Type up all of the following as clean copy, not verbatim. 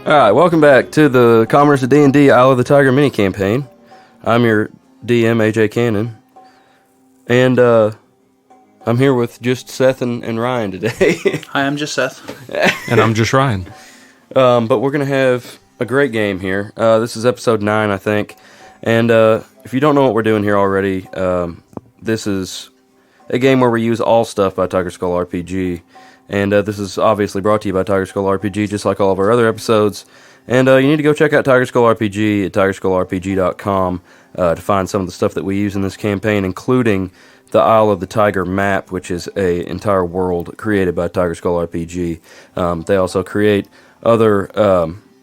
Alright, welcome back to the Commerce of D&D Isle of the Tiger mini campaign. I'm your DM, AJ Cannon. And, I'm here with just Seth and Ryan today. Hi, I'm just Seth. And I'm just Ryan. But we're going to have a great game here. This is episode 9, I think. And if you don't know what we're doing here already, this is a game where we use all stuff by Tiger Skull RPG. And this is obviously brought to you by Tiger Skull RPG, just like all of our other episodes. And you need to go check out Tiger Skull RPG at tigerskullrpg.com to find some of the stuff that we use in this campaign, including the Isle of the Tiger map, which is an entire world created by Tiger Skull RPG. They also create other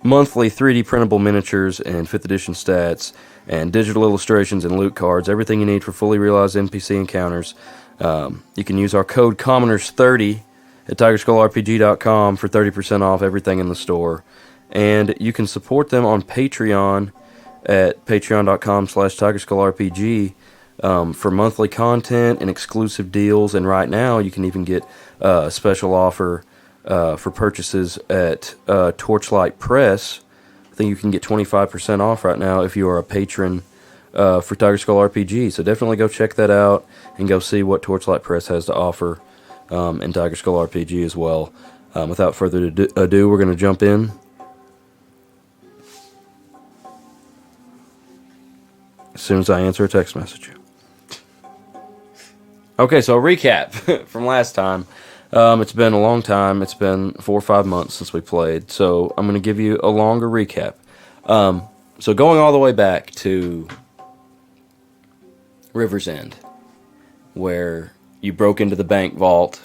monthly 3D printable miniatures and 5th edition stats and digital illustrations and loot cards, everything you need for fully realized NPC encounters. You can use our code COMMONERS30 at tigerskullrpg.com for 30% off everything in the store. And you can support them on Patreon at patreon.com/tigerskullrpg for monthly content and exclusive deals. And right now you can even get a special offer for purchases at Torchlight Press. I think you can get 25% off right now if you are a patron for Tiger Skull RPG. So definitely go check that out and go see what Torchlight Press has to offer. And Tiger Skull RPG as well. Without further ado, we're going to jump in. As soon as I answer a text message. Okay, so a recap from last time. It's been a long time. It's been 4 or 5 months since we played. So I'm going to give you a longer recap. So going all the way back to River's End, where you broke into the bank vault,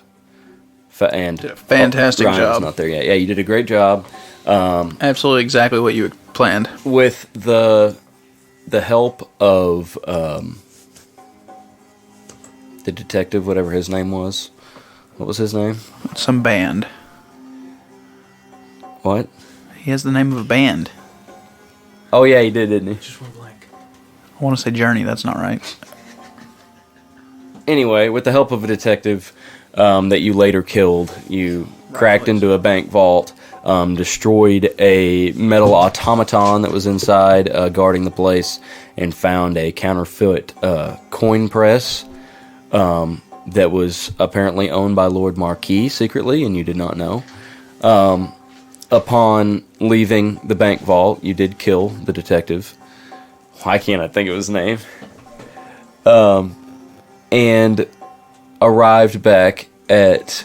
and did a fantastic Ryan's job. Not there yet. Yeah, you did a great job. Absolutely exactly what you had planned. With the help of the detective, whatever his name was. What was his name? Some band. What? He has the name of a band. Oh yeah, he did, didn't he? Just went blank. I want to say Journey. That's not right. Anyway, with the help of a detective that you later killed, you cracked into a bank vault, destroyed a metal automaton that was inside guarding the place, and found a counterfeit coin press that was apparently owned by Lord Marquis secretly, and you did not know. Upon leaving the bank vault, you did kill the detective. Why can't I think of his name? And arrived back at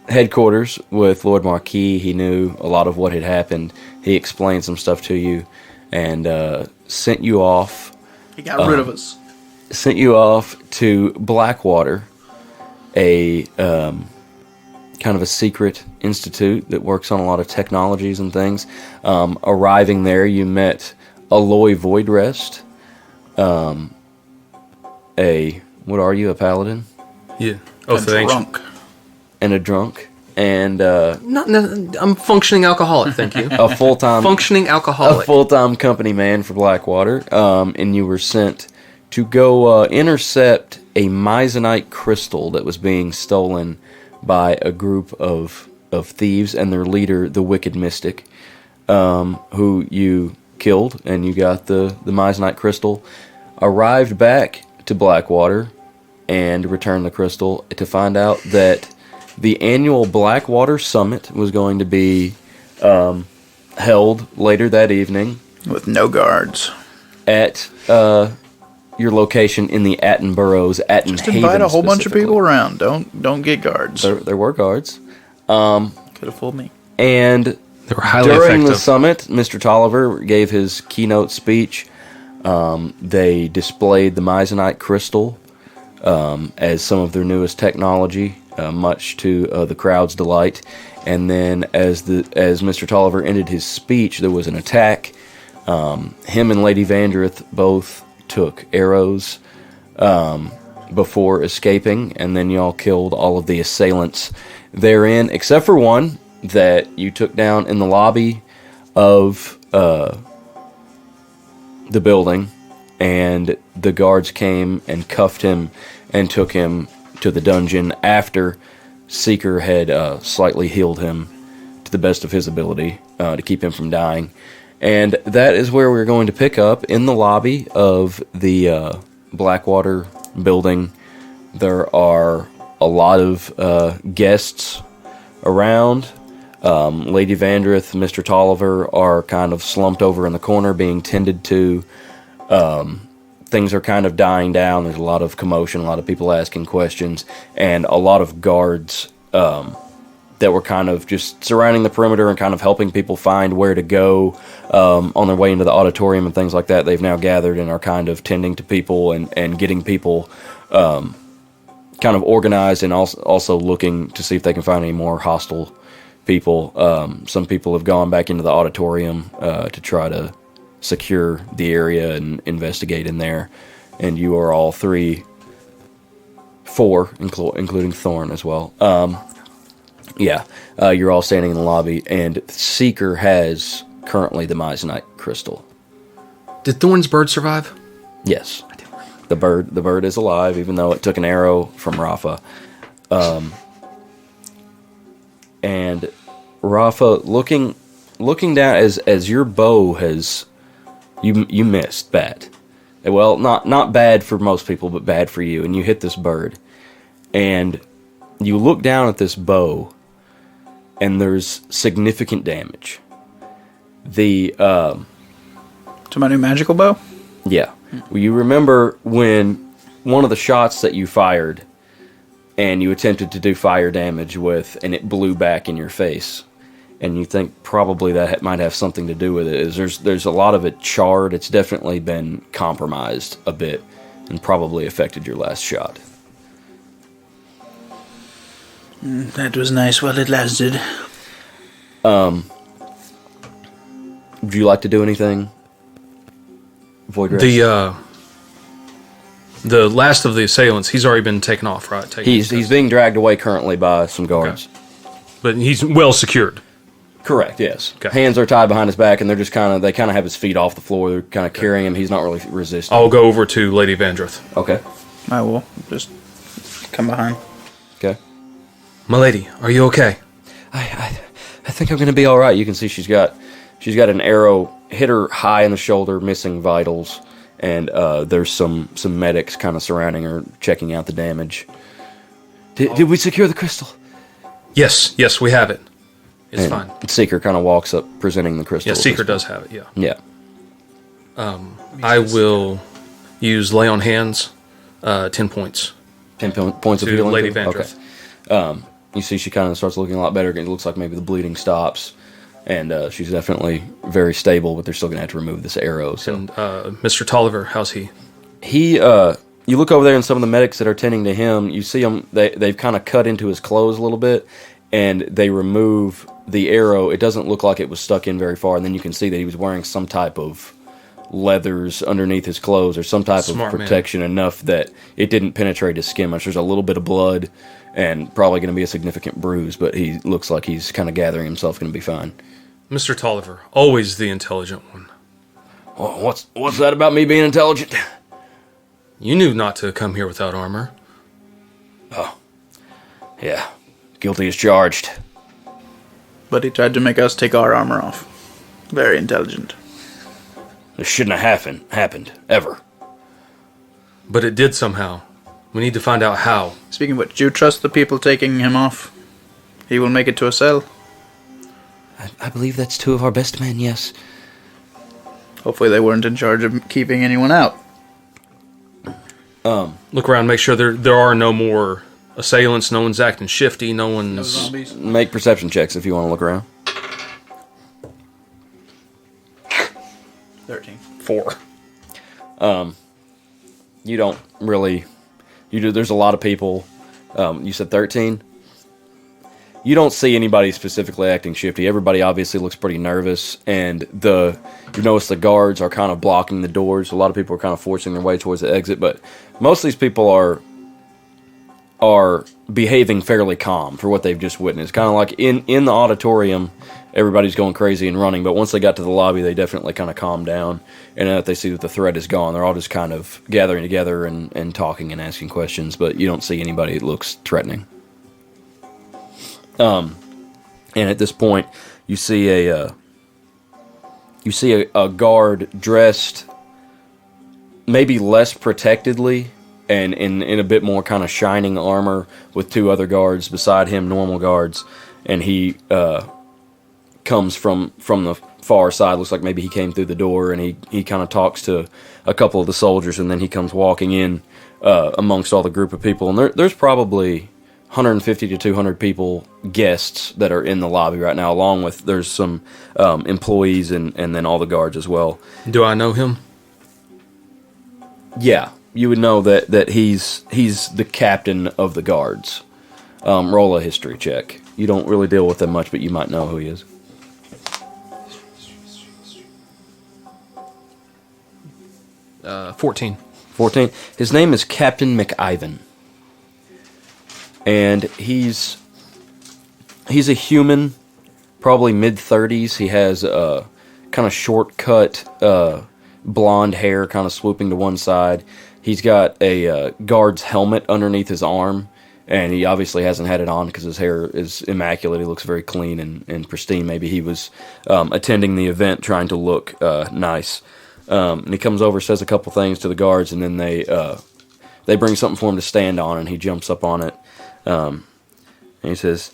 headquarters with Lord Marquis. He knew a lot of what had happened. He explained some stuff to you and sent you off. He got rid of us. Sent you off to Blackwater, a kind of a secret institute that works on a lot of technologies and things. Arriving there, you met Rafa Voidrest. What are you, a paladin? Yeah. Oh, so Drunk. And a drunk. And I'm functioning alcoholic, thank you. a full-time Functioning alcoholic. a full-time company man for Blackwater. And you were sent to go intercept a Myzonite crystal that was being stolen by a group of thieves and their leader, the Wicked Mystic, who you killed, and you got the Myzonite crystal. Arrived back to Blackwater and returned the crystal to find out that the annual Blackwater Summit was going to be held later that evening With no guards. at your location in the Attenboroughs, Attenhaven. Just invite a whole bunch of people around. Don't get guards. There were guards. Could have fooled me. And They were highly during the effective. summit, Mr. Tolliver gave his keynote speech. They displayed the Myzonite crystal as some of their newest technology, much to the crowd's delight. And then as Mr. Tolliver ended his speech, there was an attack. Him and Lady Vandrith both took arrows before escaping, and then y'all killed all of the assailants therein, except for one that you took down in the lobby of the building, and the guards came and cuffed him and took him to the dungeon after Seeker had slightly healed him to the best of his ability to keep him from dying. And that is where we're going to pick up in the lobby of the Blackwater building. There are a lot of guests around. Lady Vandrith, Mr. Tolliver are kind of slumped over in the corner being tended to. Things are kind of dying down. There's a lot of commotion, a lot of people asking questions, and a lot of guards that were kind of just surrounding the perimeter and kind of helping people find where to go on their way into the auditorium and things like that. They've now gathered and are kind of tending to people and getting people kind of organized, and also looking to see if they can find any more hostile people. Some people have gone back into the auditorium to try to secure the area and investigate in there. And you are all four, including Thorn as well. You're all standing in the lobby, and Seeker has currently the Mizenite crystal. Did Thorn's bird survive? Yes. The bird is alive, even though it took an arrow from Rafa. And Rafa, looking down as your bow has, you missed bad. Well, not bad for most people, but bad for you. And you hit this bird, and you look down at this bow, and there's significant damage. To my new magical bow? Yeah. Well, you remember when one of the shots that you fired and you attempted to do fire damage with, and it blew back in your face, and you think probably that might have something to do with it. There's a lot of it charred. It's definitely been compromised a bit and probably affected your last shot. That was nice while it lasted. Would you like to do anything, Voidrest? The last of the assailants, he's already been taken off, right? He's being dragged away currently by some guards. Okay. But he's well secured. Correct, yes. Okay. Hands are tied behind his back, and they're just kind of have his feet off the floor. They're kind of carrying him. He's not really resisting. I'll go over to Lady Vandrith. Okay. I will just come behind. Okay. My lady, are you okay? I think I'm going to be all right. You can see she's got an arrow hit her high in the shoulder, missing vitals, and there's some medics kind of surrounding her, checking out the damage. Did we secure the crystal? Yes, we have it. It's fine. Seeker kind of walks up, presenting the crystal. Yeah, Seeker does have it, yeah. Yeah. I will use Lay on Hands, 10 points. 10 points of healing? Lady Vandrith. Okay. You see she kind of starts looking a lot better. It looks like maybe the bleeding stops. And she's definitely very stable, but they're still going to have to remove this arrow. So. And Mr. Tolliver, how's he? You look over there, and some of the medics that are tending to him, you see them, they've kind of cut into his clothes a little bit, and they remove the arrow. It doesn't look like it was stuck in very far, and then you can see that he was wearing some type of leathers underneath his clothes, or some type of protection enough that it didn't penetrate his skin much. There's a little bit of blood, and probably going to be a significant bruise, but he looks like he's kind of gathering himself, going to be fine. Mr. Tolliver, always the intelligent one. Well, what's that about me being intelligent? You knew not to come here without armor. Oh. Yeah. Guilty as charged. But he tried to make us take our armor off. Very intelligent. This shouldn't have happened, ever. But it did somehow. We need to find out how. Speaking of which, do you trust the people taking him off? He will make it to a cell? I believe that's two of our best men, yes. Hopefully they weren't in charge of keeping anyone out. Look around, make sure there are no more assailants, no one's acting shifty, no one's... No zombies? Make perception checks if you want to look around. 13. 4. You don't really... There's a lot of people. You said 13? You don't see anybody specifically acting shifty. Everybody obviously looks pretty nervous, and you notice the guards are kind of blocking the doors. A lot of people are kind of forcing their way towards the exit, but most of these people are behaving fairly calm for what they've just witnessed. Kind of like in the auditorium, everybody's going crazy and running, but once they got to the lobby, they definitely kind of calmed down, and now that they see that the threat is gone, they're all just kind of gathering together and talking and asking questions, but you don't see anybody that looks threatening. And at this point, you see a guard dressed maybe less protectedly and in a bit more kind of shining armor with two other guards beside him, normal guards, and he comes from the far side. Looks like maybe he came through the door, and he kind of talks to a couple of the soldiers, and then he comes walking in amongst all the group of people. And there's probably 150 to 200 people, guests, that are in the lobby right now, along with there's some employees and then all the guards as well. Do I know him? Yeah, you would know that he's the captain of the guards. Roll a history check. You don't really deal with him much, but you might know who he is. 14. 14. His name is Captain McIvan. And he's a human, probably mid-30s. He has a kind of short-cut blonde hair kind of swooping to one side. He's got a guard's helmet underneath his arm, and he obviously hasn't had it on because his hair is immaculate. He looks very clean and pristine. Maybe he was attending the event trying to look nice. And he comes over, says a couple things to the guards, and then they bring something for him to stand on, and he jumps up on it. And he says,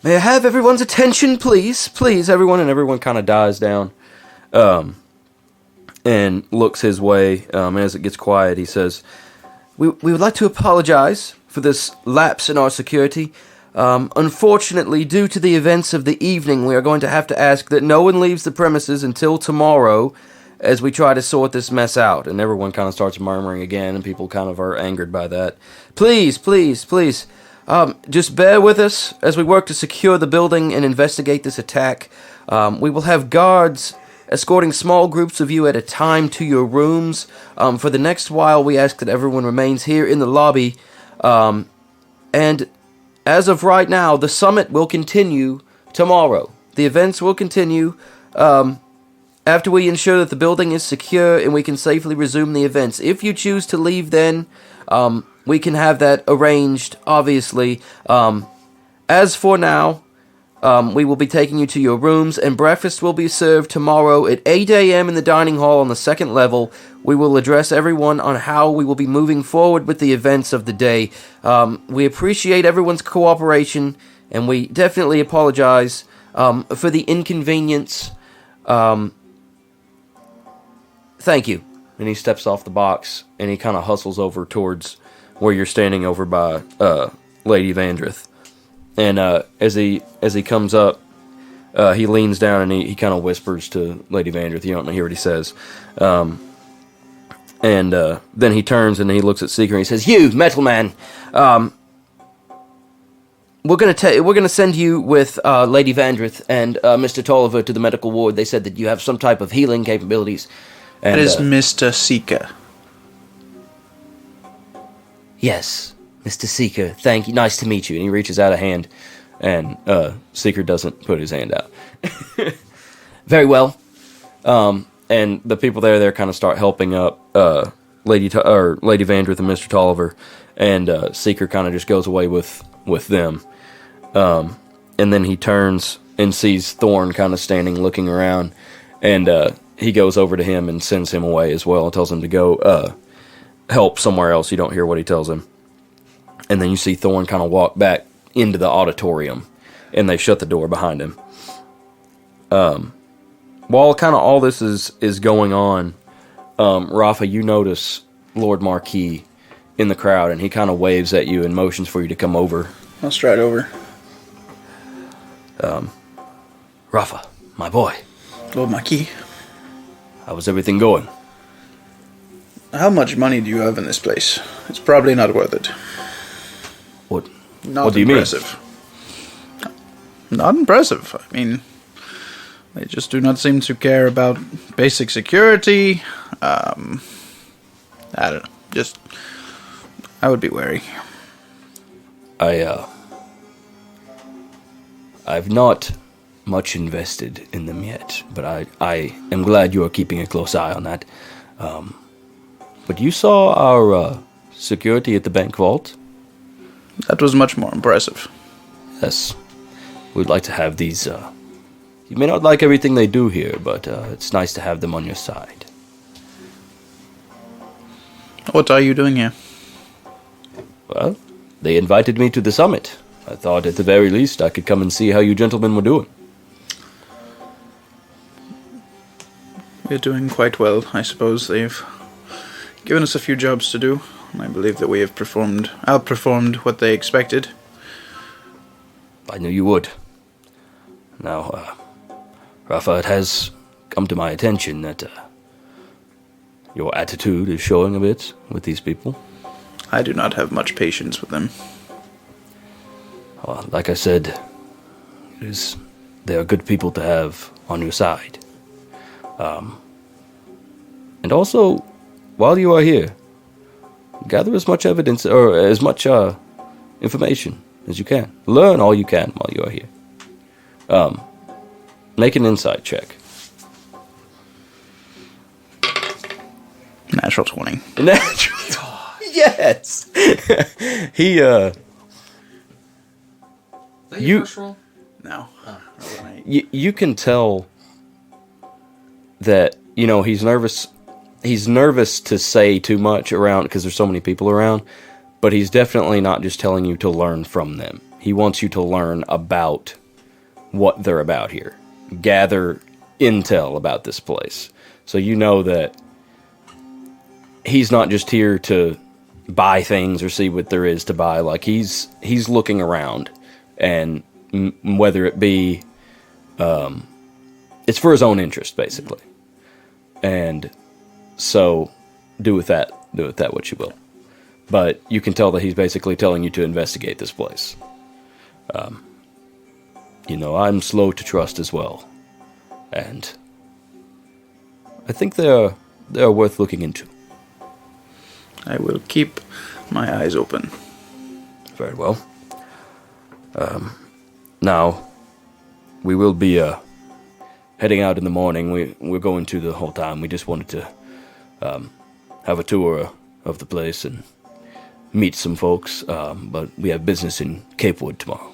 "May I have everyone's attention, please? Please, everyone." And everyone kind of dies down and looks his way. As it gets quiet, he says, we would like to apologize for this lapse in our security. Unfortunately, due to the events of the evening, we are going to have to ask that no one leaves the premises until tomorrow as we try to sort this mess out." And everyone kind of starts murmuring again, and people kind of are angered by that. Please, please, please, just bear with us as we work to secure the building and investigate this attack. We will have guards escorting small groups of you at a time to your rooms. For the next while, we ask that everyone remains here in the lobby. And as of right now, the summit will continue tomorrow. The events will continue after we ensure that the building is secure and we can safely resume the events. If you choose to leave then, we can have that arranged, obviously. As for now, we will be taking you to your rooms, and breakfast will be served tomorrow at 8 a.m. in the dining hall on the second level. We will address everyone on how we will be moving forward with the events of the day. We appreciate everyone's cooperation, and we definitely apologize for the inconvenience. Thank you. And he steps off the box, and he kind of hustles over towards where you're standing over by Lady Vandrith. And as he comes up, he leans down and he kind of whispers to Lady Vandrith. You don't hear what he says. And then he turns and he looks at Seeker and he says, "You, Metal Man, we're gonna send you with Lady Vandrith and Mr. Tolliver to the medical ward. They said that you have some type of healing capabilities." And, That is Mr. Seeker. "Yes, Mr. Seeker, thank you. Nice to meet you." And he reaches out a hand, and Seeker doesn't put his hand out. "Very well." And the people they're kind of start helping up Lady Vandrith and Mr. Tolliver, and Seeker kind of just goes away with them. And then he turns and sees Thorn kind of standing looking around, and he goes over to him and sends him away as well and tells him to go help somewhere else. You don't hear what he tells him. And then you see Thorn kind of walk back into the auditorium, and they shut the door behind him. While kind of all this is going on, Rafa, you notice Lord Marquis in the crowd, and he kind of waves at you and motions for you to come over. I'll stride over. Rafa, my boy, Lord Marquis, how's everything going? how much money do you have in this place? It's probably not worth it. What? Not What do you impressive. Not impressive. I mean, they just do not seem to care about basic security. I don't know. Just, I would be wary. I've not much invested in them yet, but I am glad you are keeping a close eye on that. But you saw our security at the bank vault? That was much more impressive. Yes. we'd like to have these, you may not like everything they do here, but it's nice to have them on your side. What are you doing here? Well, they invited me to the summit. I thought at the very least I could come and see how you gentlemen were doing. We're doing quite well, I suppose. They've given us a few jobs to do, and I believe that we have outperformed what they expected. I knew you would. Now, Rafa, it has come to my attention that your attitude is showing a bit with these people. I do not have much patience with them. Like I said, they are good people to have on your side. And also, while you are here, gather as much evidence or as much information as you can. Learn all you can while you are here. Make an insight check. Natural 20. Natural 20. Yes. He you first roll? No. you can tell that, you know, he's nervous. He's nervous to say too much around because there's so many people around, but he's definitely not just telling you to learn from them. He wants you to learn about what they're about here. Gather intel about this place. So you know that he's not just here to buy things or see what there is to buy. Like, he's looking around, and whether it be it's for his own interest, basically. And so do with that what you will. But you can tell that he's basically telling you to investigate this place. You know, I'm slow to trust as well. And I think they're worth looking into. I will keep my eyes open. Very well. Now, we will be heading out in the morning. We're going to the whole time. We just wanted to have a tour of the place and meet some folks. But we have business in Cape Wood tomorrow.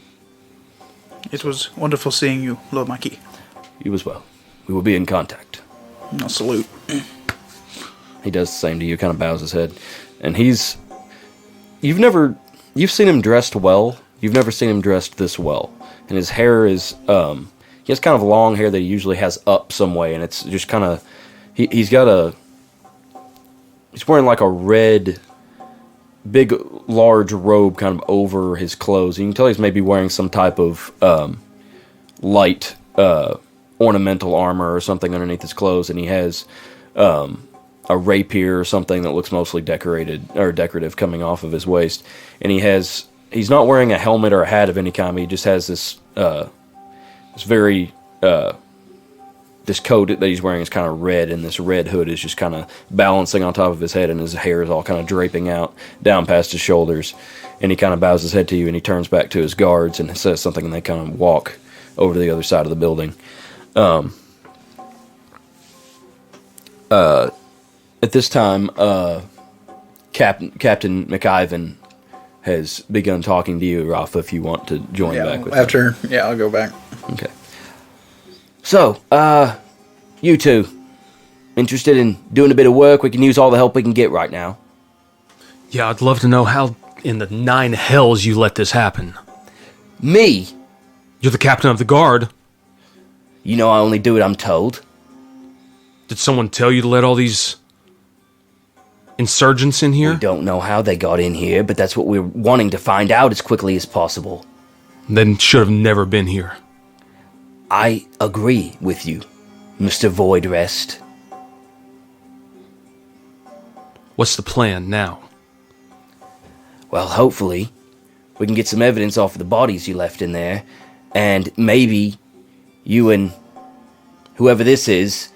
It was wonderful seeing you, Lord Marquis. You as well. We will be in contact. I'll salute. He does the same to you, kind of bows his head. And you've seen him dressed well. You've never seen him dressed this well. And his hair is, he has kind of long hair that he usually has up some way. And it's just kind of, he's wearing like a red, big, large robe kind of over his clothes. You can tell he's maybe wearing some type of light ornamental armor or something underneath his clothes. And he has a rapier or something that looks mostly decorative coming off of his waist. And he's not wearing a helmet or a hat of any kind. He just has this coat that he's wearing is kind of red, and this red hood is just kind of balancing on top of his head, and his hair is all kind of draping out down past his shoulders. And he kind of bows his head to you, and he turns back to his guards and says something, and they kind of walk over to the other side of the building. At this time, Captain McIvan has begun talking to you, Rafa, if you want to join back with him. I'll go back. Okay. So, you two, interested in doing a bit of work? We can use all the help we can get right now. Yeah, I'd love to know how in the 9 hells you let this happen. Me? You're the captain of the guard. You know I only do what I'm told. Did someone tell you to let all these insurgents in here? We don't know how they got in here, but that's what we're wanting to find out as quickly as possible. Then should have never been here. I agree with you, Mr. Voidrest. What's the plan now? Well, hopefully, we can get some evidence off of the bodies you left in there, and maybe you and whoever this is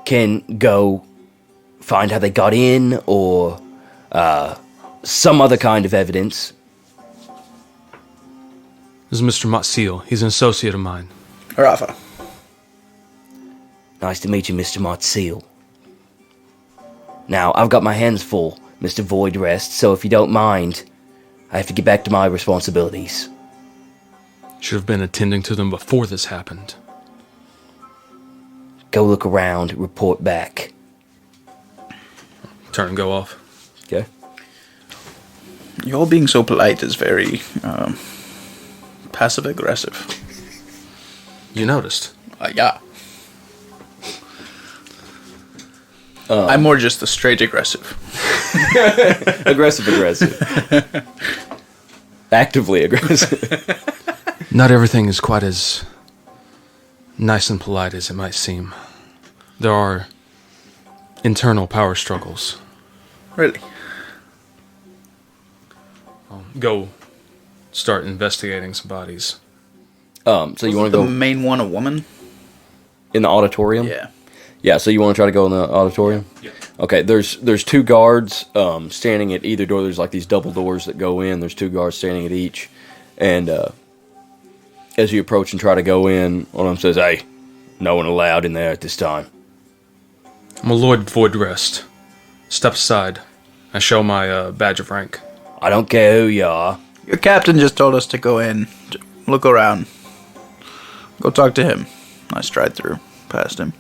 can go find how they got in, or some other kind of evidence. This is Mr. Motseal. He's an associate of mine. Rafa. Nice to meet you, Mr. Motseal. Now, I've got my hands full, Mr. Voidrest, so if you don't mind, I have to get back to my responsibilities. Should have been attending to them before this happened. Go look around, report back. Turn and go off. Okay. Your being so polite is very passive-aggressive. You noticed. Yeah. I'm more just the straight aggressive. Aggressive. Actively aggressive. Not everything is quite as nice and polite as it might seem. There are internal power struggles. Really? Go start investigating some bodies. So you want to the go main one a woman? in the auditorium? Yeah. Yeah, so you want to try to go in the auditorium? Yeah. Okay, there's two guards standing at either door. There's like these double doors that go in. There's two guards standing at each. And as you approach and try to go in, one of them says, "Hey, no one allowed in there at this time." I'm a Lord Voidrest. Step aside. I show my badge of rank. I don't care who you are. Your captain just told us to go in, to look around. Go talk to him. I stride through, past him.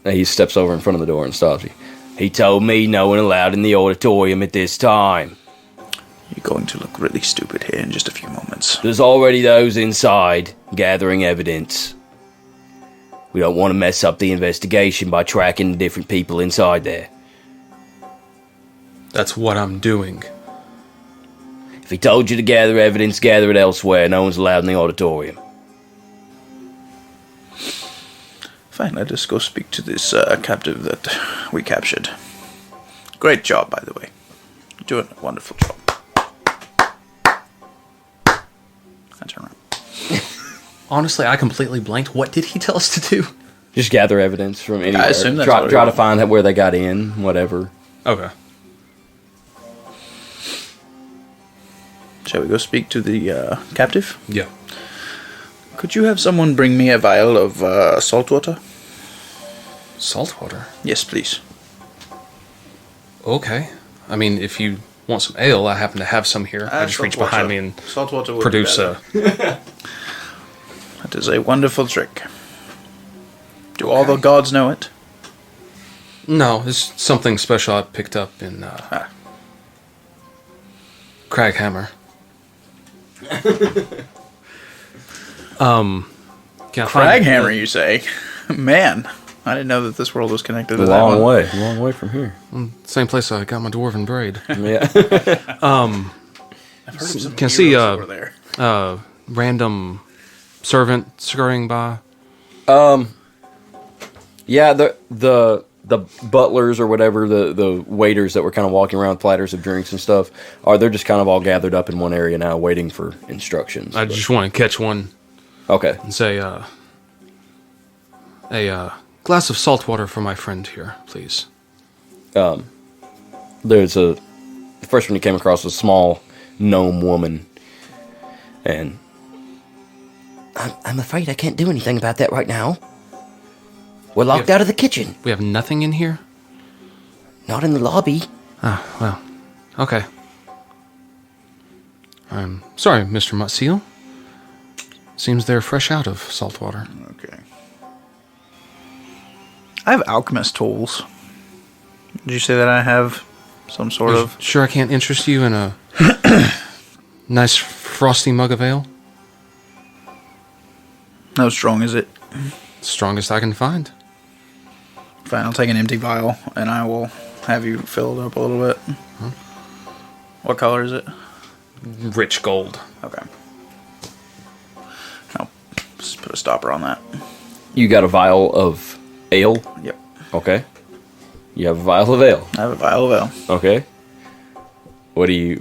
And he steps over in front of the door and stops you. He told me no one allowed in the auditorium at this time. You're going to look really stupid here in just a few moments. There's already those inside gathering evidence. We don't want to mess up the investigation by tracking the different people inside there. That's what I'm doing. If he told you to gather evidence, gather it elsewhere. No one's allowed in the auditorium. Fine, let us go speak to this captive that we captured. Great job, by the way. You're doing a wonderful job. I turn around. Honestly, I completely blanked. What did he tell us to do? Just gather evidence from anywhere. I assume that's try to find out where they got in, whatever. Okay. Shall we go speak to the captive? Yeah. Could you have someone bring me a vial of salt water? Salt water? Yes, please. Okay. I mean, if you want some ale, I happen to have some here. I just reach behind me and salt water would produce be a... That is a wonderful trick. Do all the gods know it? No, it's something special I picked up in Craghammer. Can I find Craghammer, you say? Man, I didn't know that this world was connected to A that one. long way from here. Same place I got my dwarven braid. Yeah. I've heard of some Can I see heroes over there. random servant scurrying by? Yeah, the butlers or whatever, the waiters that were kind of walking around with platters of drinks and stuff, they're just kind of all gathered up in one area now waiting for instructions. I just want to catch one Okay. and say, a glass of salt water for my friend here, please. The first one you came across was a small gnome woman. And I'm afraid I can't do anything about that right now. We're locked out of the kitchen. We have nothing in here? Not in the lobby. Ah, well, okay. I'm sorry, Mr. Mutseal. Seems they're fresh out of salt water. Okay. I have alchemist tools. Did you say that I have some sort You of... sure I can't interest you in a nice frosty mug of ale? How strong is it? Strongest I can find. Fine, I'll take an empty vial, and I will have you fill it up a little bit. Huh? What color is it? Rich gold. Okay. I'll just put a stopper on that. You got a vial of ale? Yep. Okay. You have a vial of ale. I have a vial of ale. Okay. What are you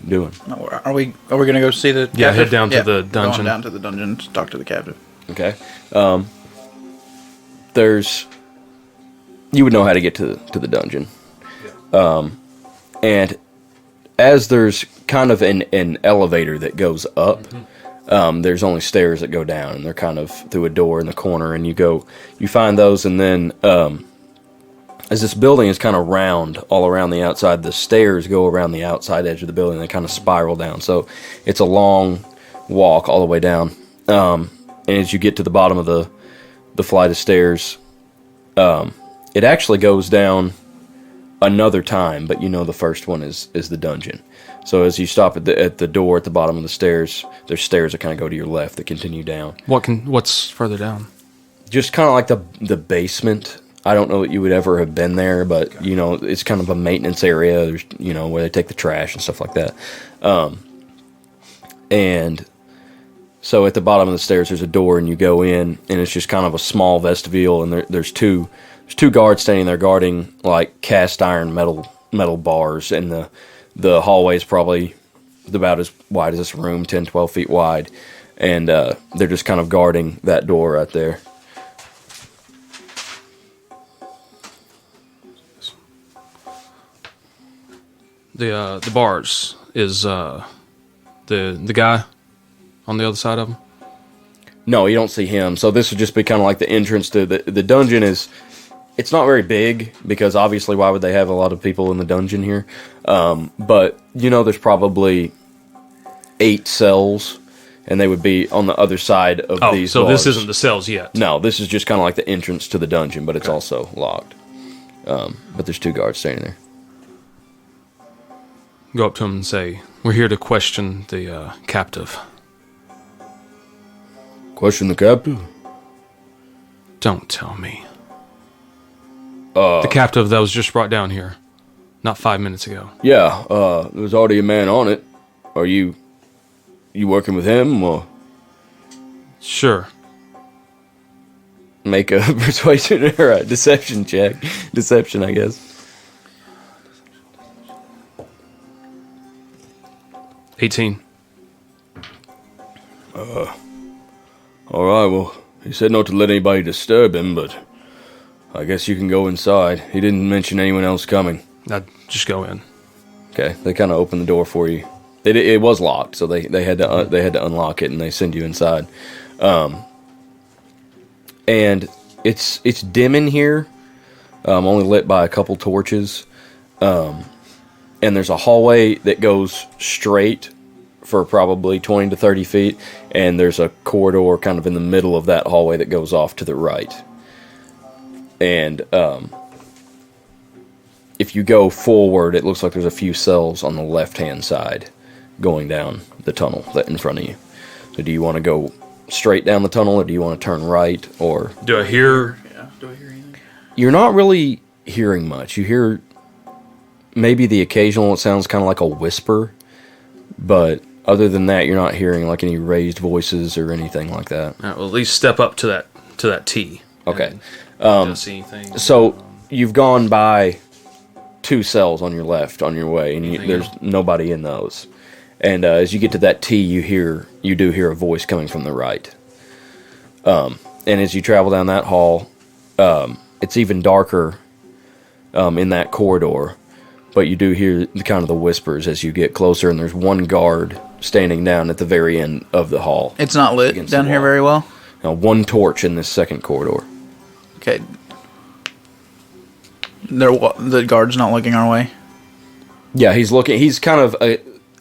doing? No, are we gonna go see the captive? Yeah, head down to the We're dungeon. Going down to the dungeon to talk to the captive. Okay. You would know how to get to the dungeon. And as there's kind of an elevator that goes up, there's only stairs that go down, and they're kind of through a door in the corner, and you find those, and then as this building is kind of round all around the outside, the stairs go around the outside edge of the building, and they kind of spiral down. So it's a long walk all the way down And as you get to the bottom of the flight of stairs, it actually goes down another time, but the first one is the dungeon. So as you stop at the door at the bottom of the stairs, there's stairs that kind of go to your left that continue down. What's further down? Just kind of like the basement. I don't know that you would ever have been there, but it's kind of a maintenance area. There's where they take the trash and stuff like that. And so at the bottom of the stairs, there's a door, and you go in, and it's just kind of a small vestibule, and there's two guards standing there guarding like cast iron metal bars, and the hallway is probably about as wide as this room, 10, 12 feet wide, and they're just kind of guarding that door right there. The bars is the guy on the other side of them? No, you don't see him. So this would just be kind of like the entrance to the dungeon. It's not very big because obviously why would they have a lot of people in the dungeon here? But there's probably 8 cells, and they would be on the other side of these. So bars. this isn't the cells yet. No, this is just kind of like the entrance to the dungeon, but it's also locked. But there's 2 guards standing there. Go up to him and say, "We're here to question the captive." Question the captive? Don't tell me. The captive that was just brought down here, not 5 minutes ago. Yeah, there's already a man on it. Are you working with him, or? Sure. Make a persuasion or a deception check. Deception, I guess. 18. Alright, well, he said not to let anybody disturb him, but I guess you can go inside. He didn't mention anyone else coming. I'd just go in. Okay, they kind of open the door for you. It was locked, so they had to unlock it, and they send you inside. And it's dim in here, only lit by a couple torches. And there's a hallway that goes straight for probably 20 to 30 feet, and there's a corridor kind of in the middle of that hallway that goes off to the right. And if you go forward, it looks like there's a few cells on the left-hand side going down the tunnel that in front of you. So do you want to go straight down the tunnel, or do you want to turn right, or... Do I hear... Yeah. Do I hear anything? You're not really hearing much. You hear maybe the occasional, it sounds kind of like a whisper, but other than that, you're not hearing like any raised voices or anything like that. All right, well, at least step up to that T. Okay. Don't see anything. So you've gone by 2 cells on your left on your way, and there's nobody in those. And as you get to that T, you do hear a voice coming from the right. And as you travel down that hall, it's even darker in that corridor, but you do hear the whispers as you get closer, and there's one guard standing down at the very end of the hall. It's not lit down here very well? Now, 1 torch in this second corridor. Okay. The guard's not looking our way? Yeah, he's looking. He's kind of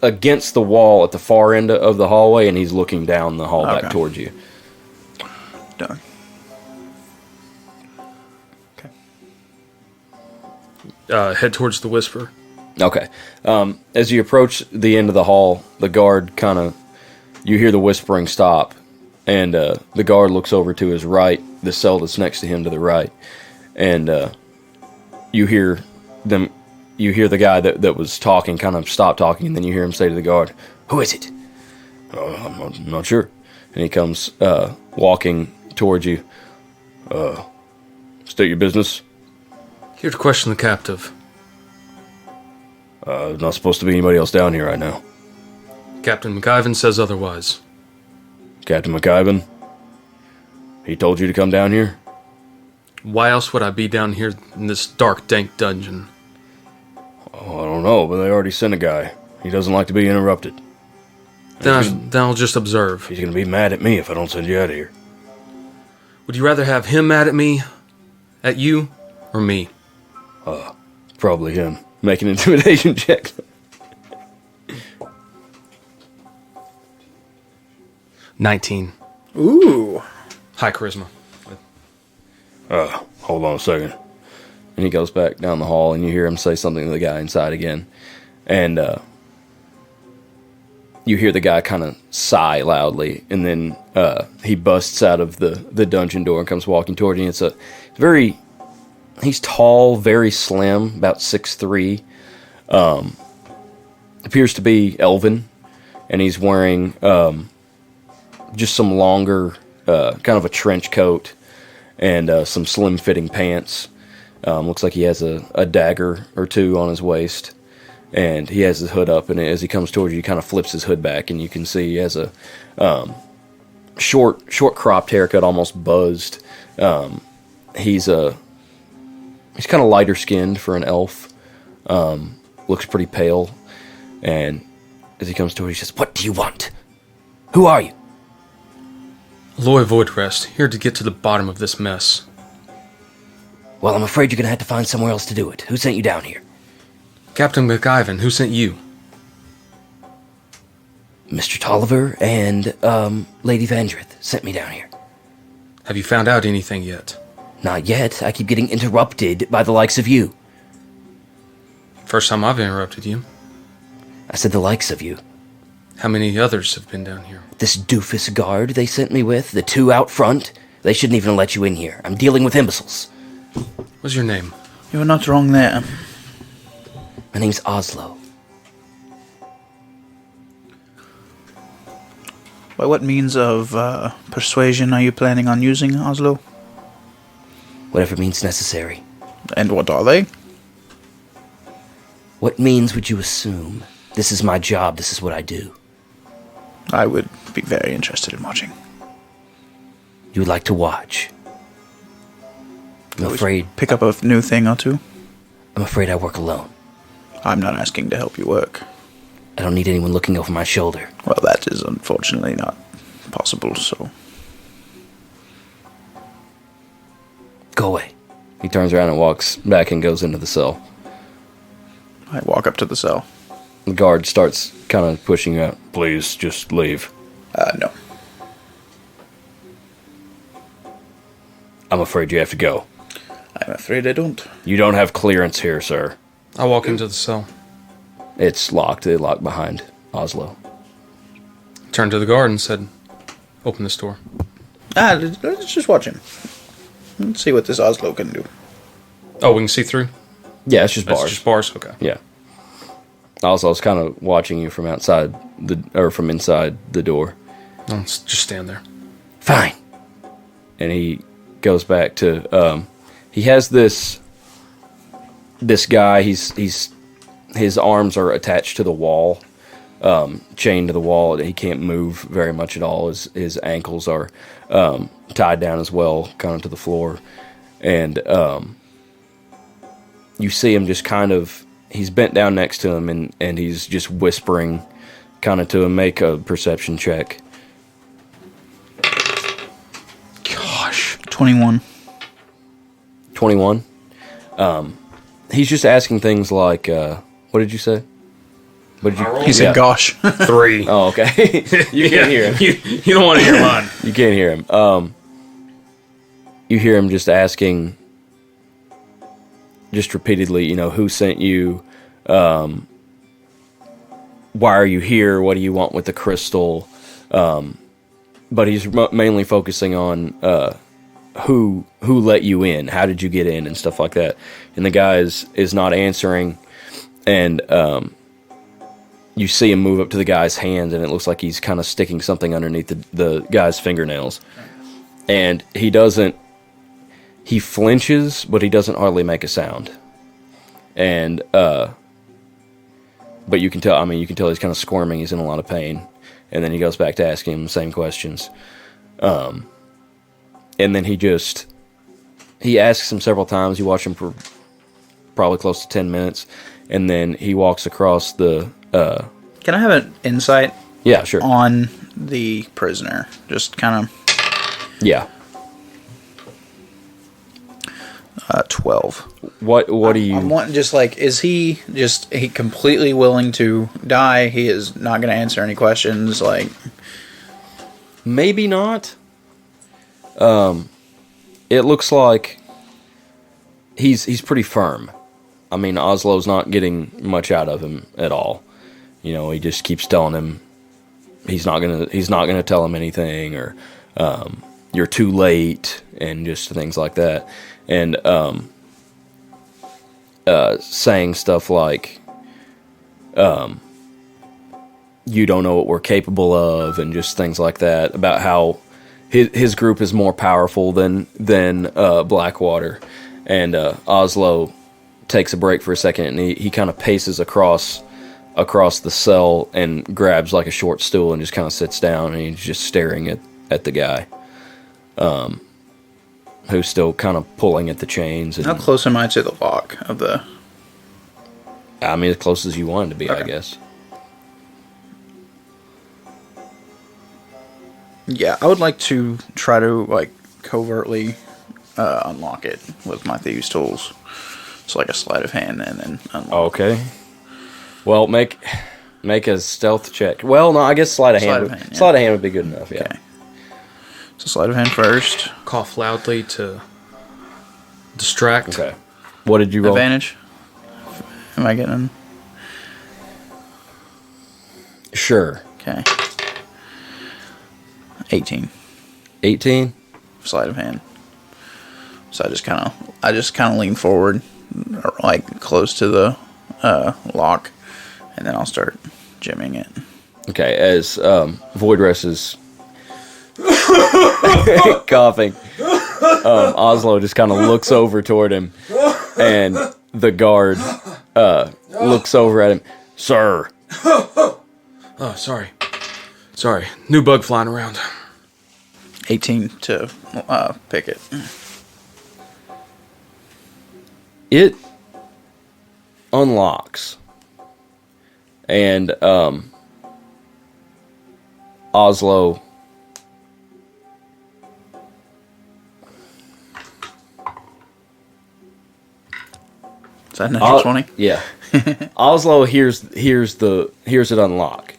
against the wall at the far end of the hallway, and he's looking down the hall back towards you. Done. Okay. Head towards the whisper. Okay. As you approach the end of the hall, the guard you hear the whispering stop, and the guard looks over to his right, the cell that's next to him to the right, and you hear the guy that was talking kind of stop talking, and then you hear him say to the guard, "Who is it?" I'm not sure. And he comes walking towards you. State your business. Here to question the captive. There's not supposed to be anybody else down here right now. Captain McIvan says otherwise. Captain McIvan? He told you to come down here? Why else would I be down here in this dark, dank dungeon? Oh, I don't know, but they already sent a guy. He doesn't like to be interrupted. Then I'll just observe. He's going to be mad at me if I don't send you out of here. Would you rather have him mad at me, at you, or me? Probably him. Make an intimidation check. 19. Ooh. High charisma. Hold on a second. And he goes back down the hall, and you hear him say something to the guy inside again. And you hear the guy kind of sigh loudly, and then he busts out of the dungeon door and comes walking toward you. It's a very... He's tall, very slim, about 6'3". Appears to be elven, and he's wearing just some longer, kind of a trench coat, and some slim-fitting pants. Looks like he has a dagger or two on his waist, and he has his hood up, and as he comes towards you, he kind of flips his hood back, and you can see he has a short cropped haircut, almost buzzed. He's kind of lighter skinned for an elf. Looks pretty pale, and as he comes towards you, he says, "What do you want? Who are you?" Rafa Voidrest, here to get to the bottom of this mess. Well, I'm afraid you're going to have to find somewhere else to do it. Who sent you down here? Captain McIvan, who sent you? Mr. Tolliver and Lady Vandrith sent me down here. Have you found out anything yet? Not yet. I keep getting interrupted by the likes of you. First time I've interrupted you. I said the likes of you. How many others have been down here? This doofus guard they sent me with, the two out front, they shouldn't even let you in here. I'm dealing with imbeciles. What's your name? You're not wrong there. My name's Oslo. By what means of persuasion are you planning on using, Oslo? Whatever means necessary. And what are they? What means would you assume? This is my job. This is what I do. I would be very interested in watching. You would like to watch? I'm afraid... Pick up a new thing or two? I'm afraid I work alone. I'm not asking to help you work. I don't need anyone looking over my shoulder. Well, that is unfortunately not possible, so... Go away. He turns around and walks back and goes into the cell. I walk up to the cell. The guard starts kind of pushing you out. Please, just leave. No. I'm afraid you have to go. I'm afraid I don't. You don't have clearance here, sir. I walk into the cell. It's locked. They lock behind Oslo. Turned to the guard and said, "Open this door." Let's just watch him. Let's see what this Oslo can do. Oh, we can see through? Yeah, it's just bars. It's just bars? Okay. Yeah. Oslo's kind of watching you from outside from inside the door. No, just stand there. Fine. And he goes back to he has this guy, his arms are attached to the wall, chained to the wall. He can't move very much at all. His ankles are tied down as well, kind of to the floor. And you see him just kind of, he's bent down next to him, and he's just whispering kind of to him. Make a perception check. Gosh. 21. 21. He's just asking things like, what did you say? What did you? He said, "Gosh." 3. Oh, okay. You can't hear him. You don't want to hear mine. You can't hear him. You hear him just asking, just repeatedly, who sent you? Why are you here? What do you want with the crystal? But he's mainly focusing on who let you in? How did you get in? And stuff like that. And the guy is not answering. And you see him move up to the guy's hand, and it looks like he's kind of sticking something underneath the guy's fingernails. And he flinches, but he doesn't hardly make a sound. And but you can tell he's kind of squirming. He's in a lot of pain. And then he goes back to asking him the same questions. And then he asks him several times. You watch him for probably close to 10 minutes. And then he walks across the... Can I have an insight? Yeah, sure. On the prisoner? Just kind of... Yeah. 12. What do you... I'm wanting is he completely willing to die? He is not going to answer any questions, Maybe not. It looks like he's pretty firm. I mean, Oslo's not getting much out of him at all. You know, he just keeps telling him he's not gonna tell him anything, or you're too late, and just things like that, and saying stuff like you don't know what we're capable of, and just things like that, about how his group is more powerful than Blackwater. And Oslo takes a break for a second, and he kind of paces across the cell and grabs like a short stool and just kind of sits down, and he's just staring at the guy, who's still kind of pulling at the chains. And, How close am I to the lock of the... I mean, as close as you want it to be, Okay. I guess. Yeah, I would like to try to, like, covertly unlock it with my thieves' tools. So, like, a sleight of hand and then unlock. Okay. Well, make a stealth check. Well, no, I guess sleight of hand. Yeah. Sleight of hand would be good enough. Yeah. Okay. So, sleight of hand first. Cough loudly to distract. Okay. What did you roll? Advantage. Am I getting... Sure. Okay. 18. 18. Sleight of hand. So I just kind of lean forward, like close to the lock, and then I'll start jimming it. Okay. As Voidrest is coughing, Oslo just kind of looks over toward him, and the guard looks over at him. Sir. Oh, sorry. Sorry. New bug flying around. 18 to pick it. It unlocks, and Oslo Is that natural 20? Yeah. Oslo hears it unlock,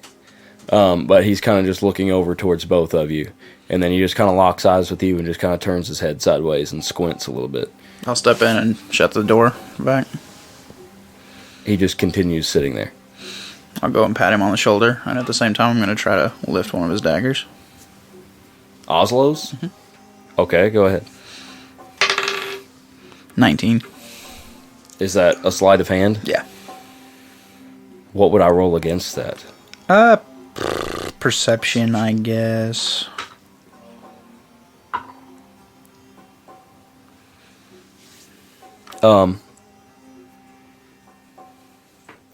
but he's kind of just looking over towards both of you, and then he just kind of locks eyes with you and just kind of turns his head sideways and squints a little bit. I'll step in and shut the door back. He just continues sitting there. I'll go and pat him on the shoulder, and at the same time, I'm going to try to lift one of his daggers. Oslo's? Mm-hmm. Okay, go ahead. 19. Is that a sleight of hand? Yeah. What would I roll against that? Perception, I guess.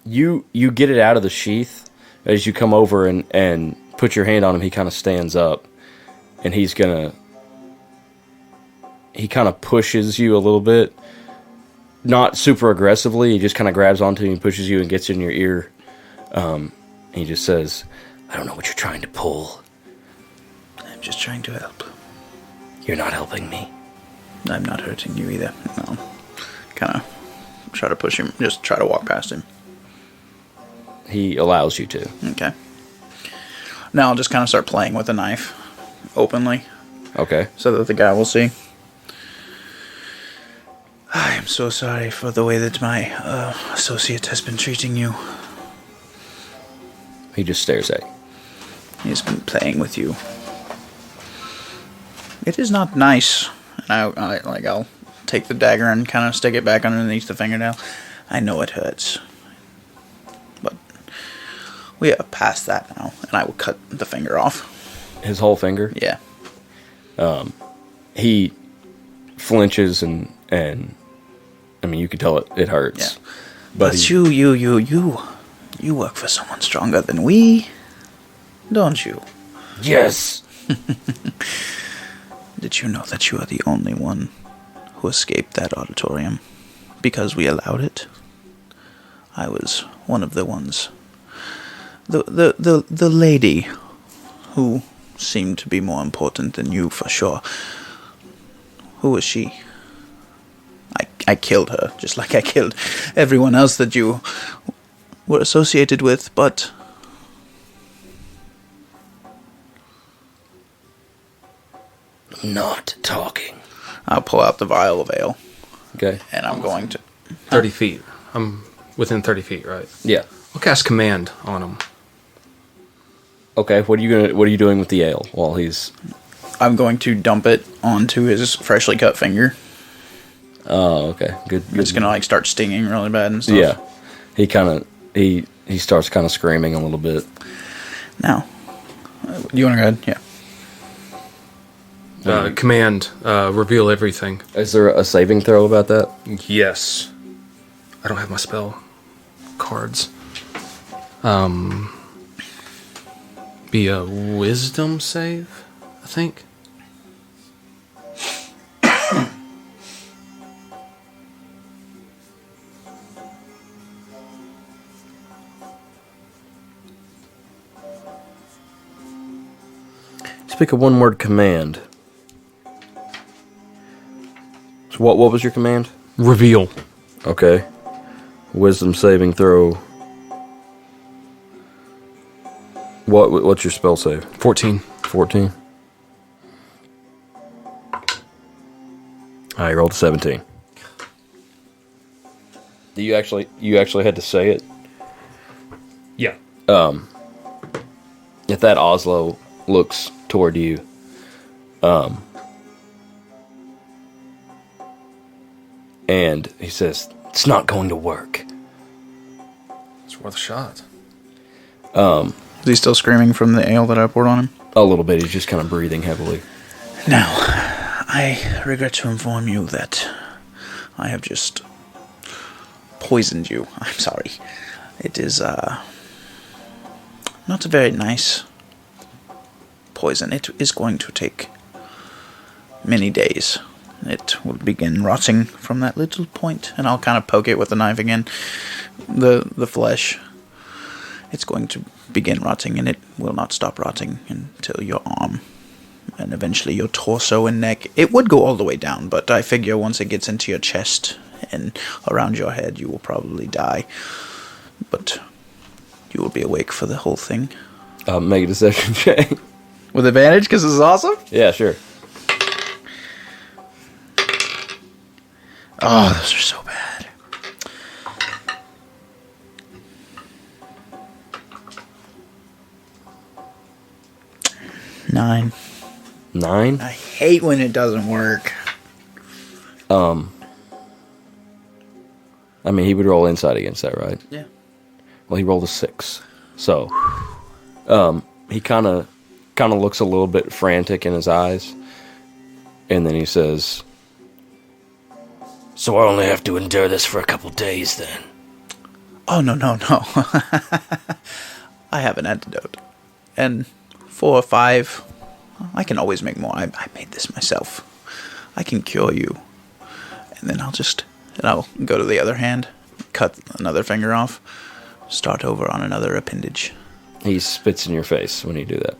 You get it out of the sheath. As you come over and put your hand on him, he kind of stands up, and he kind of pushes you a little bit, not super aggressively. He just kind of grabs onto you and pushes you and gets in your ear. And he just says, "I don't know what you're trying to pull. I'm just trying to help. You're not helping me." I'm not hurting you either. No. Kind of try to push him, just try to walk past him. He allows you to. Okay. Now I'll just kind of start playing with the knife openly Okay. so that the guy will see. I am so sorry for the way that my associate has been treating you. He just stares at you. He's been playing with you. It is not nice. And I'll take the dagger and kind of stick it back underneath the fingernail. I know it hurts, but we are past that now, and I will cut the finger off. His whole finger. Yeah. He flinches and I mean, you can tell it hurts. Yeah. But But you work for someone stronger than we, don't you? yes. Did you know that you are the only one who escaped that auditorium because we allowed it? I was one of the ones. The lady who seemed to be more important than you for sure. Who was she? I killed her, just like I killed everyone else that you were associated with, but not talking. I'll pull out the vial of ale, Okay. and I'm going to... 30 feet. I'm within 30 feet, right? Yeah. I'll cast command on him. Okay. What are you doing with the ale while he's? I'm going to dump it onto his freshly cut finger. Oh, okay. Good. It's going to like start stinging really bad and stuff. Yeah. He starts kind of screaming a little bit. Now, do you want to go ahead? Yeah. Command, reveal everything. Is there a saving throw about that? Yes. I don't have my spell cards. Be a wisdom save, I think. Speak a one-word command. So what was your command? Reveal. Okay. Wisdom saving throw. What's your spell save? 14. 14. I rolled a 17. You actually had to say it? Yeah. If that Oslo looks toward you, and he says, "It's not going to work." It's worth a shot. Is he still screaming from the ale that I poured on him? A little bit. He's just kind of breathing heavily. Now, I regret to inform you that I have just poisoned you. I'm sorry. It is, not a very nice poison. It is going to take many days. It will begin rotting from that little point, and I'll kind of poke it with the knife again. The flesh. It's going to begin rotting, and it will not stop rotting until your arm, and eventually your torso and neck. It would go all the way down, but I figure once it gets into your chest and around your head, you will probably die. But you will be awake for the whole thing. Make a deception check. With advantage, because this is awesome? Yeah, sure. Oh, those are so bad. Nine. 9? I hate when it doesn't work. I mean, he would roll insight against that, right? Yeah. Well, he rolled a 6. So, he kind of looks a little bit frantic in his eyes. And then he says, "So I only have to endure this for a couple days then?" Oh, no. I have an antidote. And 4 or 5, I can always make more. I made this myself. I can cure you. And then I'll go to the other hand, cut another finger off, start over on another appendage. He spits in your face when you do that.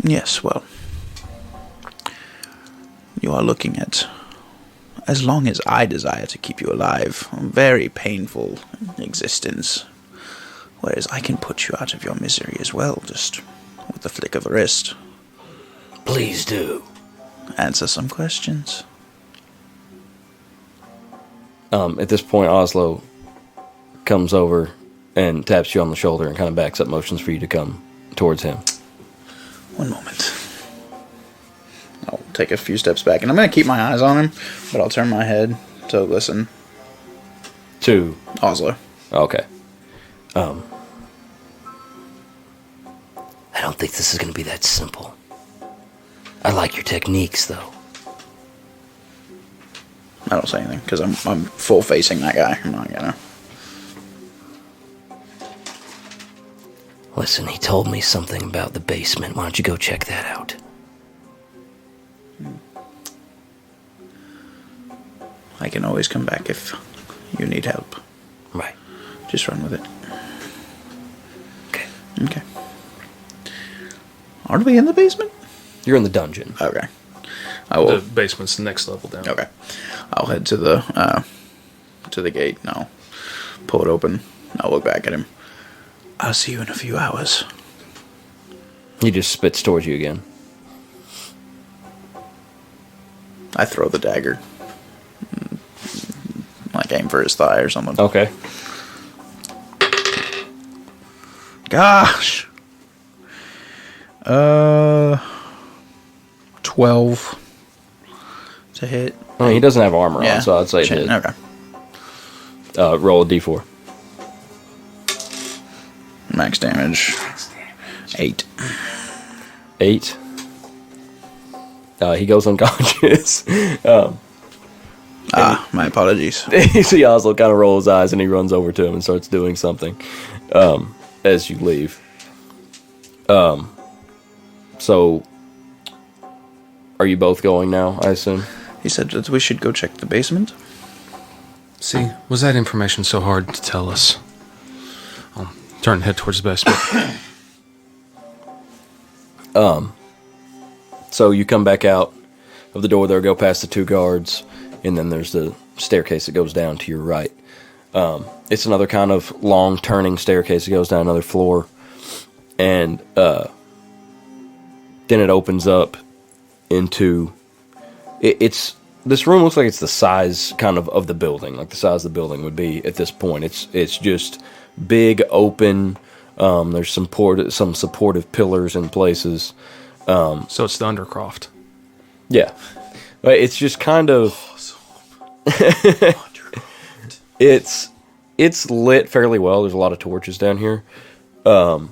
Yes, well, you are looking at, as long as I desire to keep you alive, a very painful existence. Whereas I can put you out of your misery as well, just with the flick of a wrist. Please do. Answer some questions. At this point, Oslo comes over and taps you on the shoulder and kind of backs up, motions for you to come towards him. One moment. I'll take a few steps back, and I'm going to keep my eyes on him, but I'll turn my head to listen. To Oslo. Okay. I don't think this is going to be that simple. I like your techniques, though. I don't say anything, because I'm full facing that guy. I'm not gonna. Listen, he told me something about the basement. Why don't you go check that out? I can always come back if you need help. Right. Just run with it. Okay. Okay. Are we in the basement? You're in the dungeon. Okay. I will. The basement's the next level down. Okay. I'll head to the gate and I'll pull it open. I'll look back at him. I'll see you in a few hours. He just spits towards you again. I throw the dagger. Like aim for his thigh or something. Okay. Gosh. 12 to hit. Oh, he doesn't have armor on, so I'd say it hit. Okay. Roll a d4. Max damage. 8. 8. He goes unconscious. My apologies. You see Oslo kind of roll his eyes, and he runs over to him and starts doing something as you leave. So, are you both going now, I assume? He said that we should go check the basement. See, was that information so hard to tell us? I'll turn and head towards the basement. So you come back out of the door there, go past the 2 guards, and then there's the staircase that goes down to your right. It's another kind of long turning staircase that goes down another floor. And then it opens up into... This room looks like it's the size kind of the building, like the size of the building would be at this point. It's just big, open. There's some supportive pillars in places. So it's the Undercroft. Yeah. But it's just kind of... It's lit fairly well. There's a lot of torches down here. But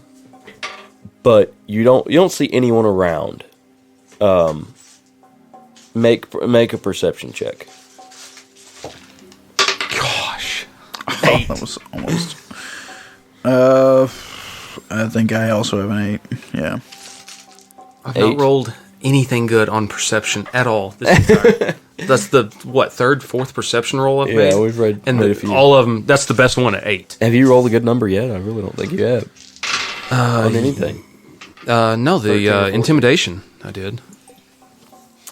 you don't see anyone around. Make a perception check. Gosh. Oh, that was almost. I think I also have an 8. Yeah. I've not rolled anything good on perception at all this entire... That's the, third, fourth perception roll I've made? Yeah, we've read a few. All of them, that's the best one at 8. Have you rolled a good number yet? I really don't think you have. On anything. No, the intimidation I did.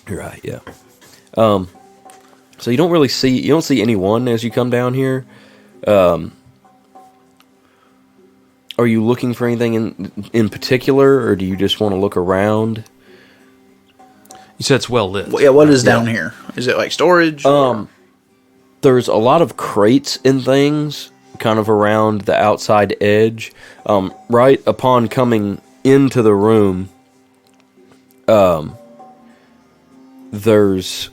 You're right, yeah. So you don't see anyone as you come down here. Are you looking for anything in particular, or do you just want to look around? You said it's well lit. Well, yeah, what is down here? Is it like storage? There's a lot of crates and things kind of around the outside edge. Right upon coming into the room, there's...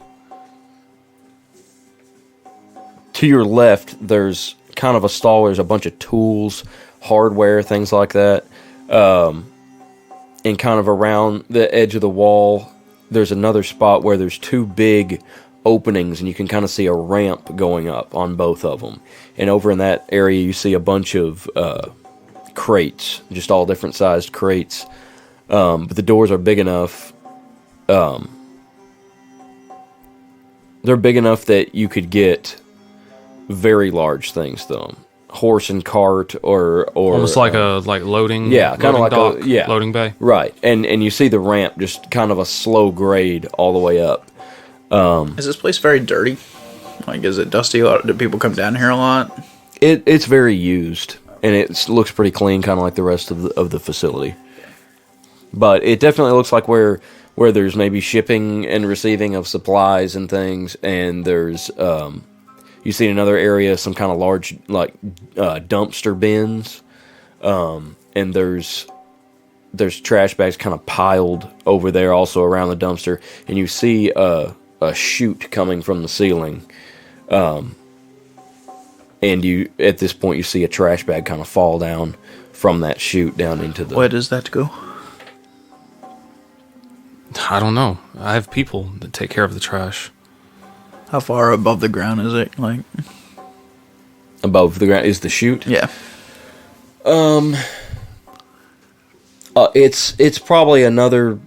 To your left, there's kind of a stall. There's a bunch of tools, hardware, things like that. And kind of around the edge of the wall, there's another spot where there's 2 big openings, and you can kind of see a ramp going up on both of them. And over in that area, you see a bunch of crates, just all different sized crates. But the doors are big enough. They're big enough that you could get very large things to them. Horse and cart, or almost like a loading. Yeah, kind of like dock, a loading bay. Right, and you see the ramp, just kind of a slow grade all the way up. Is this place very dirty? Like, is it dusty? Do people come down here a lot? It's very used, and it looks pretty clean, kind of like the rest of the facility. But it definitely looks like where there's maybe shipping and receiving of supplies and things, and there's you see in another area some kind of large dumpster bins, and there's trash bags kind of piled over there also around the dumpster, and you see a chute coming from the ceiling, and you at this point you see a trash bag kind of fall down from that chute down into the... Where does that go? I don't know. I have people that take care of the trash. How far above the ground is it? Like, above the ground is the chute? Yeah. It's probably another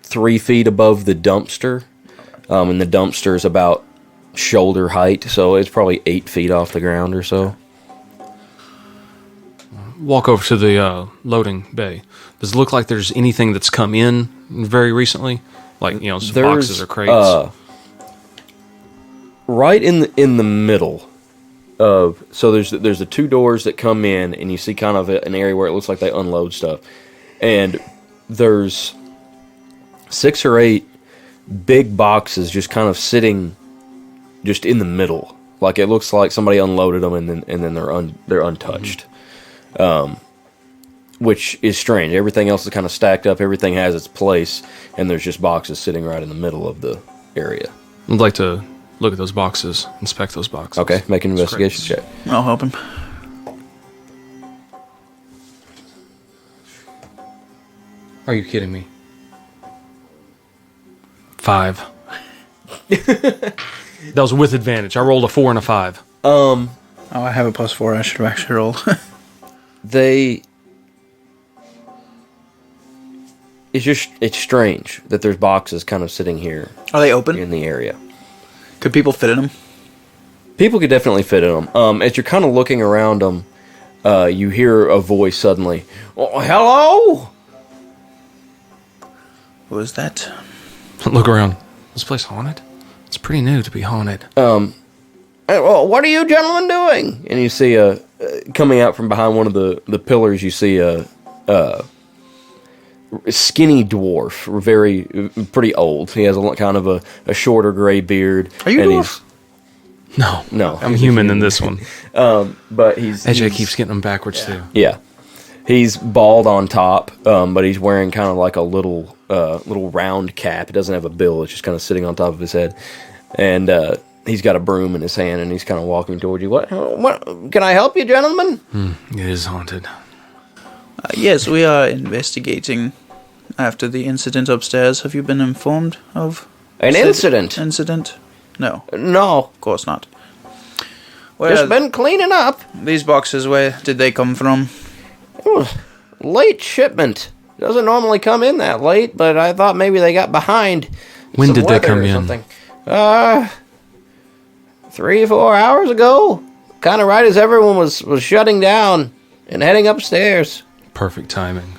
3 feet above the dumpster, and the dumpster is about shoulder height, so it's probably 8 feet off the ground or so. Walk over to the loading bay. Does it look like there's anything that's come in very recently? Like, some boxes or crates? Right in the middle of... So there's the 2 doors that come in, and you see kind of an area where it looks like they unload stuff. And there's 6 or 8 big boxes just kind of sitting just in the middle. Like it looks like somebody unloaded them and then they're untouched. Which is strange. Everything else is kind of stacked up. Everything has its place, and there's just boxes sitting right in the middle of the area. I'd like to look at those boxes, inspect those boxes. Okay, make an investigation check. I'll help him. Are you kidding me? 5. That was with advantage. I rolled a 4 and a 5. Oh, I have a +4. I should have actually rolled. It's strange that there's boxes kind of sitting here Are they open? in the area. Could people fit in them? People could definitely fit in them. As you're kind of looking around them, you hear a voice suddenly. Oh, hello? What was that? Look around. Is this place haunted? It's pretty new to be haunted. Well, what are you gentlemen doing? And you see coming out from behind one of the pillars, you see a skinny dwarf, pretty old. He has kind of a shorter gray beard. Are you a dwarf? No, I'm human in this one. but AJ keeps getting them backwards too. Yeah, he's bald on top, but he's wearing kind of like a little round cap. It doesn't have a bill; it's just kind of sitting on top of his head, and he's got a broom in his hand, and he's kind of walking toward you. What can I help you, gentlemen? It is haunted. Yes, we are investigating after the incident upstairs. Have you been informed of An incident? Incident? No, No, of course not. just Well, been cleaning up. these boxes, where did they come from? Late shipment. Doesn't normally come in that late, but I thought maybe they got behind. When some did they weather come or in? Something. 3-4 hours ago. Kind of right as everyone was shutting down and heading upstairs. Perfect timing.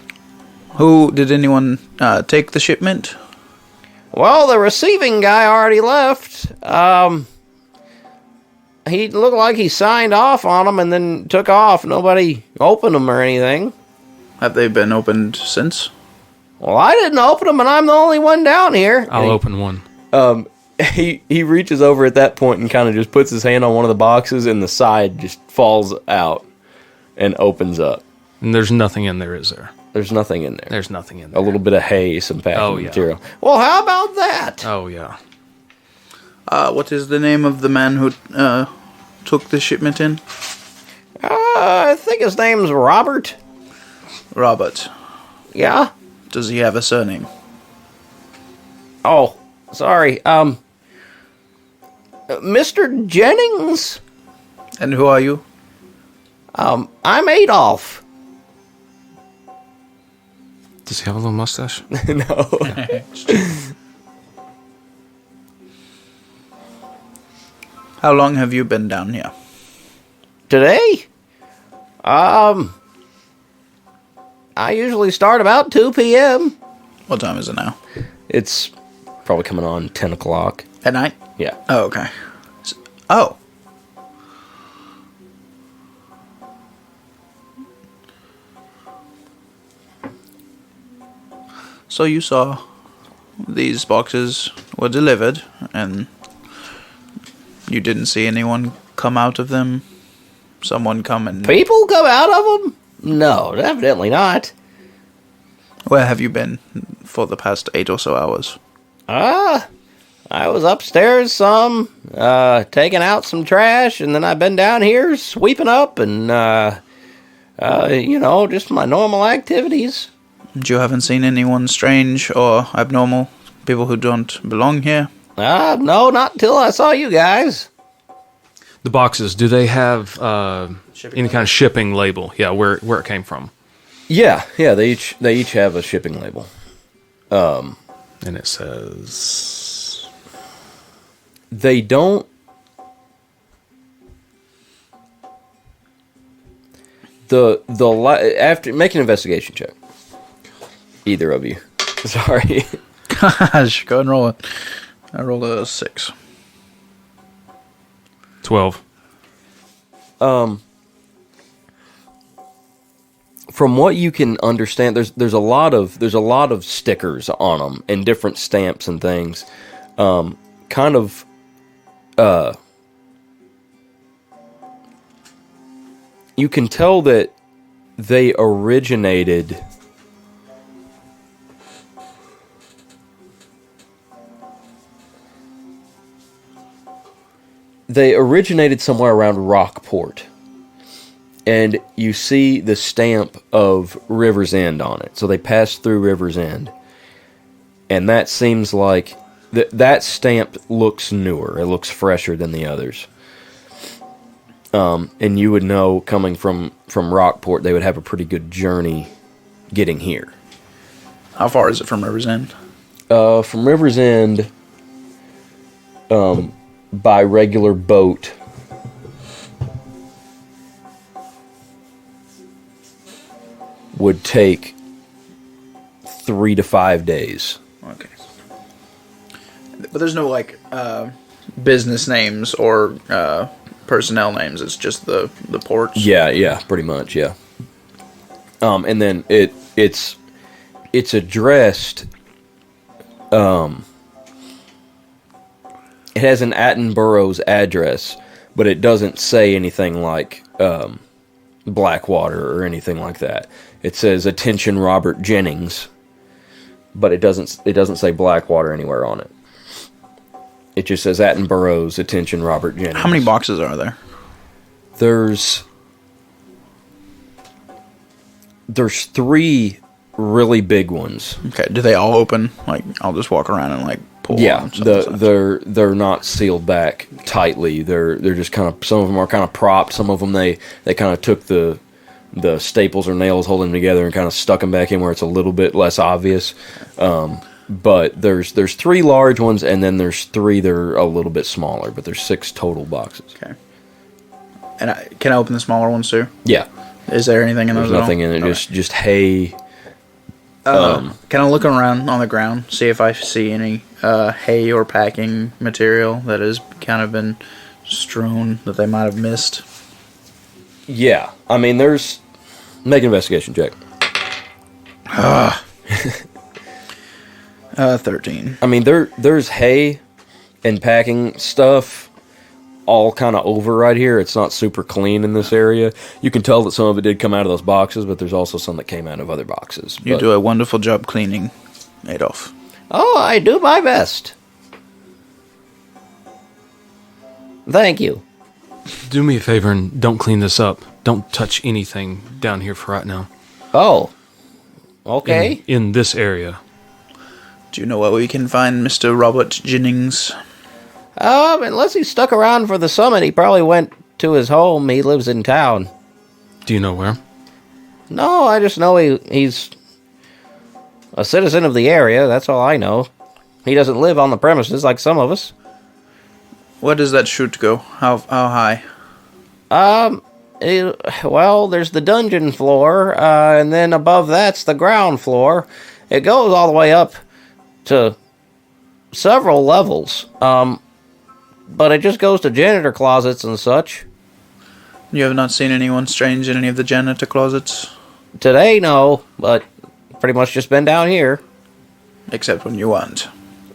Did anyone take the shipment? Well, the receiving guy already left. He looked like he signed off on them and then took off. Nobody opened them or anything. Have they been opened since? Well, I didn't open them, and I'm the only one down here. I'll open one. He reaches over at that point and kind of just puts his hand on one of the boxes, and the side just falls out and opens up. And there's nothing in there, is there? There's nothing in there. There's nothing in there. A little bit of hay, some packing Oh, yeah. material. Well, how about that? Oh, yeah. What is the name of the man who took the shipment in? I think his name's Robert. Robert. Yeah? Does he have a surname? Oh, sorry. Mr. Jennings? And who are you? I'm Adolf. Does he have a little mustache? No. How long have you been down here? Today? I usually start about 2 p.m. What time is it now? It's probably coming on 10 o'clock. At night? Yeah. Oh, okay. Oh. So you saw these boxes were delivered, and you didn't see anyone come out of them? Someone come and... People come out of them? No, evidently not. Where have you been for the past 8 or so hours? I was upstairs some, taking out some trash, and then I've been down here sweeping up and, just my normal activities. And you haven't seen anyone strange or abnormal? People who don't belong here? No, not until I saw you guys. The boxes, do they have any kind of shipping label? Yeah, where it came from. Yeah, they each have a shipping label. And it says... They don't... After... Make an investigation check. Either of you. Sorry. Gosh, go and roll it. I rolled a 6. 12. from what you can understand, there's a lot of stickers on them and different stamps and things. Kind of. You can tell that they originated. They originated somewhere around Rockport. And you see the stamp of River's End on it. So they passed through River's End. And that seems like... that stamp looks newer. It looks fresher than the others. And you would know, coming from Rockport, they would have a pretty good journey getting here. How far is it from River's End? From River's End, by regular boat, would take 3 to 5 days. Okay. But there's no, like, business names or personnel names. It's just the ports? Yeah, pretty much, yeah. And then it's addressed... it has an Attenborough's address, but it doesn't say anything like Blackwater or anything like that. It says "Attention Robert Jennings," but it doesn't say Blackwater anywhere on it. It just says Attenborough's "Attention Robert Jennings." How many boxes are there? There's 3 really big ones. Okay, do they all open? Like, I'll just walk around and, like, pull Yeah, them? they're not sealed back tightly. They're just kind of, some of them are kind of propped. Some of them they kind of took the staples or nails holding them together and kind of stuck them back in where it's a little bit less obvious. But there's 3 large ones, and then there's 3 that are a little bit smaller. But there's 6 total boxes. Okay. And can I open the smaller ones too? Yeah. Is there anything in those? There's nothing in it. Okay. Just hay. Can I look around on the ground, see if I see any hay or packing material that has kind of been strewn that they might have missed? Yeah, I mean, there's... Make an investigation check. 13. I mean, there's hay and packing stuff all kind of over right here. It's not super clean in this area. You can tell that some of it did come out of those boxes, but there's also some that came out of other boxes. You do a wonderful job cleaning, Adolf. Oh, I do my best. Thank you. Do me a favor and don't clean this up. Don't touch anything down here for right now. Oh, okay. In this area. Do you know where we can find Mr. Robert Jennings? Unless he stuck around for the summit, he probably went to his home. He lives in town. Do you know where? No, I just know he's a citizen of the area. That's all I know. He doesn't live on the premises like some of us. Where does that chute go? How high? Well, there's the dungeon floor, and then above that's the ground floor. It goes all the way up to several levels. But it just goes to janitor closets and such. You have not seen anyone strange in any of the janitor closets? Today, no, but pretty much just been down here. Except when you weren't.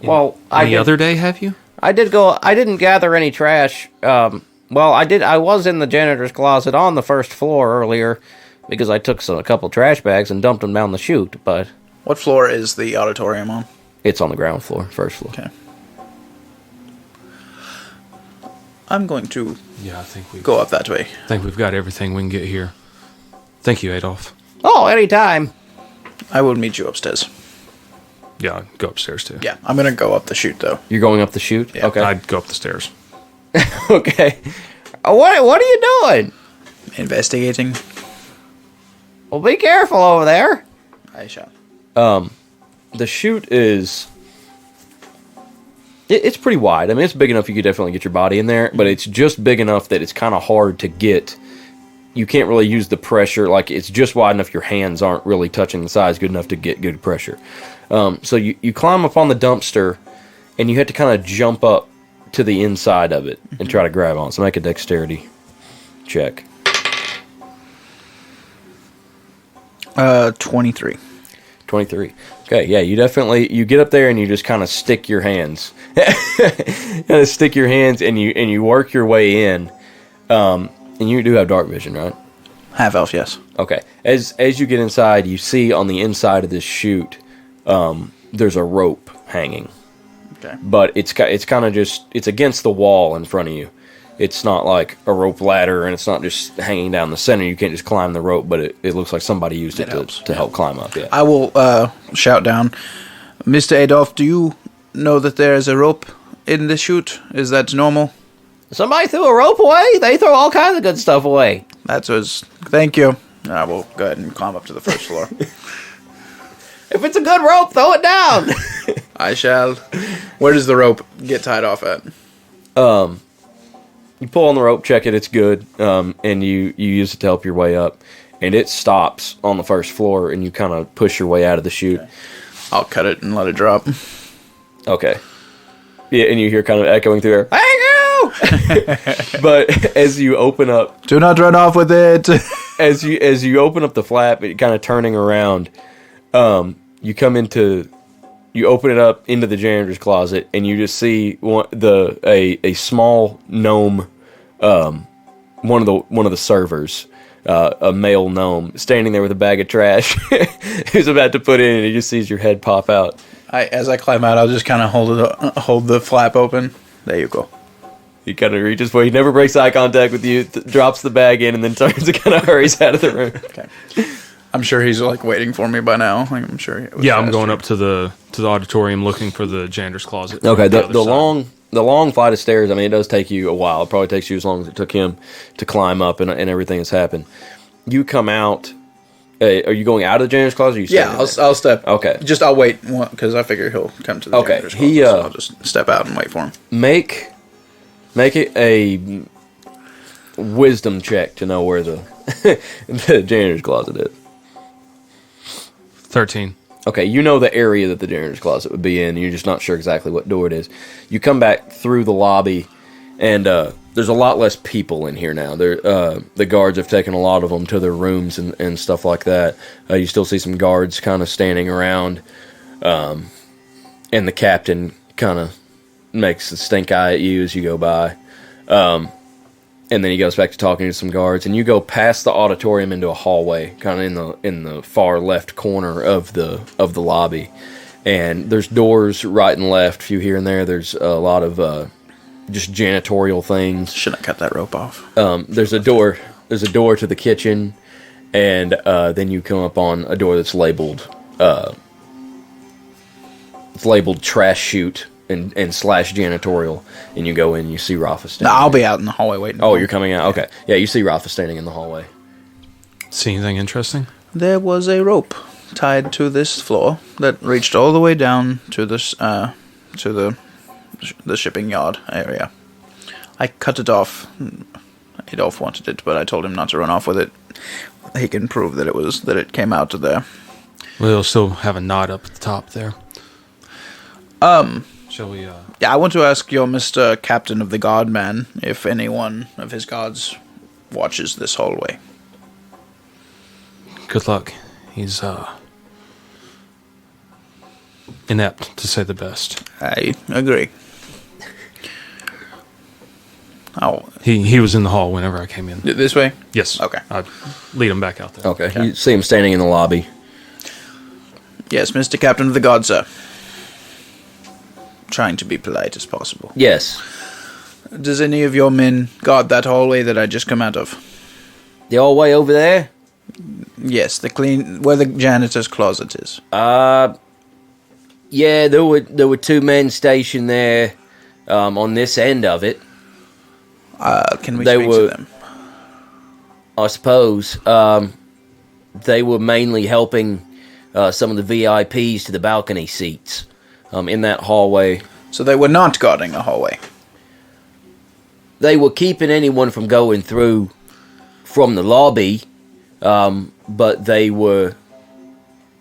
Well, Any other day, have you? I didn't gather any trash. Well, I was in the janitor's closet on the first floor earlier because I took a couple trash bags and dumped them down the chute, but... What floor is the auditorium on? It's on the ground floor, first floor. Okay. I'm going to Yeah, I think go up that way. we've got everything we can get here. Thank you, Adolf. Oh, anytime. I will meet you upstairs. Yeah, I'd go upstairs too. Yeah, I'm going to go up the chute, though. You're going up the chute? Yeah. Okay. I'd go up the stairs. Okay. What are you doing? Investigating. Well, be careful over there. I shall. The chute is... It's pretty wide. I mean, it's big enough you could definitely get your body in there, but it's just big enough that it's kind of hard to get. You can't really use the pressure. Like, it's just wide enough your hands aren't really touching the sides good enough to get good pressure. So you climb up on the dumpster, and you have to kind of jump up to the inside of it and try to grab on. So make a dexterity check. 23. 23. Okay, yeah, you get up there and you just kind of stick your hands. And you work your way in. And you do have dark vision, right? Half elf, yes. Okay. As you get inside, you see on the inside of this chute, there's a rope hanging. Okay. But it's kind of just, it's against the wall in front of you. It's not like a rope ladder, and it's not just hanging down the center. You can't just climb the rope, but it looks like somebody used it to help climb up. Yeah. I will shout down, Mr. Adolf, do you know that there is a rope in this chute? Is that normal? Somebody threw a rope away? They throw all kinds of good stuff away. That was... Thank you. I will go ahead and climb up to the first floor. If it's a good rope, throw it down. I shall. Where does the rope get tied off at? You pull on the rope, check it, it's good, and you use it to help your way up. And it stops on the first floor, and you kind of push your way out of the chute. Okay. I'll cut it and let it drop. Okay. Yeah, and you hear kind of echoing through there, "Thank you!" But as you open up... Do not run off with it! As you open up the flap, it kind of turning around, you open it up into the janitor's closet, and you just see a small gnome, one of the servers, a male gnome, standing there with a bag of trash. He's about to put in, and he just sees your head pop out. As I climb out, I'll just kind of hold the flap open. There you go. He kind of reaches for you. He never breaks eye contact with you, drops the bag in, and then turns and kind of hurries out of the room. Okay. I'm sure he's like waiting for me by now. Like, I'm sure. I'm going up to the auditorium looking for the janitor's closet. Okay, the long flight of stairs. I mean, it does take you a while. It probably takes you as long as it took him to climb up and everything that's happened. You come out. Are you going out of the janitor's closet? Or are you Yeah, I'll step. Okay, I'll wait because I figure he'll come to the janitor's closet. So I'll just step out and wait for him. Make it a wisdom check to know where the the janitor's closet is. 13. Okay, you know the area that the janitor's closet would be in. You're just not sure exactly what door it is. You come back through the lobby, and there's a lot less people in here now. The guards have taken a lot of them to their rooms and stuff like that. You still see some guards kind of standing around, and the captain kind of makes a stink eye at you as you go by. And then he goes back to talking to some guards, and you go past the auditorium into a hallway, kind of in the far left corner of the lobby. And there's doors right and left, a few here and there. There's a lot of just janitorial things. Should I cut that rope off? There's a door to the kitchen, and then you come up on a door that's labeled trash chute and / janitorial, and you go in and you see Rafa standing. No, I'll be out in the hallway waiting. Oh, you're coming out? Okay. Yeah, you see Rafa standing in the hallway. See anything interesting? There was a rope tied to this floor that reached all the way down to this to the shipping yard area. I cut it off. Adolf wanted it, but I told him not to run off with it. He can prove that it came out to there. We'll still have a knot up at the top there. Shall we, Yeah, I want to ask your Mr. Captain of the Guard Man if any one of his guards watches this hallway. Good luck. He's, inept, to say the best. I agree. Oh, He was in the hall whenever I came in. this way? Yes. Okay. I'd lead him back out there. Okay. You see him standing in the lobby. Yes, Mr. Captain of the Guard, sir. Trying to be polite as possible. Yes. Does any of your men guard that hallway that I just come out of? The hallway over there? Yes, where the janitor's closet is. Yeah, there were 2 men stationed there on this end of it. Can we speak to them? I suppose. They were mainly helping some of the VIPs to the balcony seats in that hallway. So they were not guarding the hallway? They were keeping anyone from going through from the lobby, but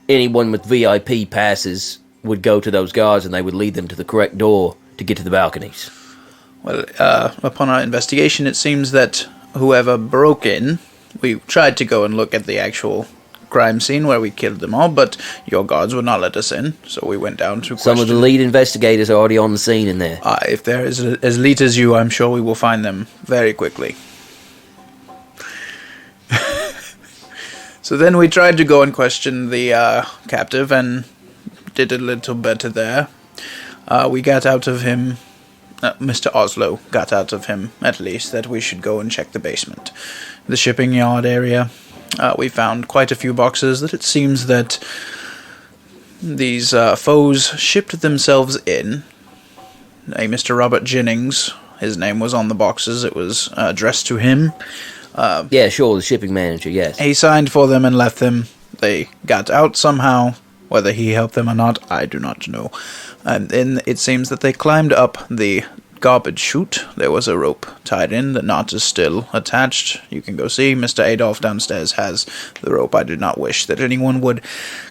anyone with VIP passes would go to those guards and they would lead them to the correct door to get to the balconies. Well, upon our investigation, it seems that whoever broke in, we tried to go and look at the actual crime scene where we killed them all, but your guards would not let us in, so we went down to Some of the lead investigators are already on the scene in there. If they're as elite as you, I'm sure we will find them very quickly. So then we tried to go and question the captive and did a little better there. We got out of him, Mr. Oslo got out of him, at least, that we should go and check the basement. The shipping yard area, we found quite a few boxes that it seems that these foes shipped themselves in. A Mr. Robert Jennings, his name was on the boxes, it was addressed to him. Yeah, sure, the shipping manager, yes. He signed for them and left them. They got out somehow. Whether he helped them or not, I do not know. And then it seems that they climbed up the garbage chute. There was a rope tied in. The knot is still attached. You can go see. Mr. Adolf downstairs has the rope. I do not wish that anyone would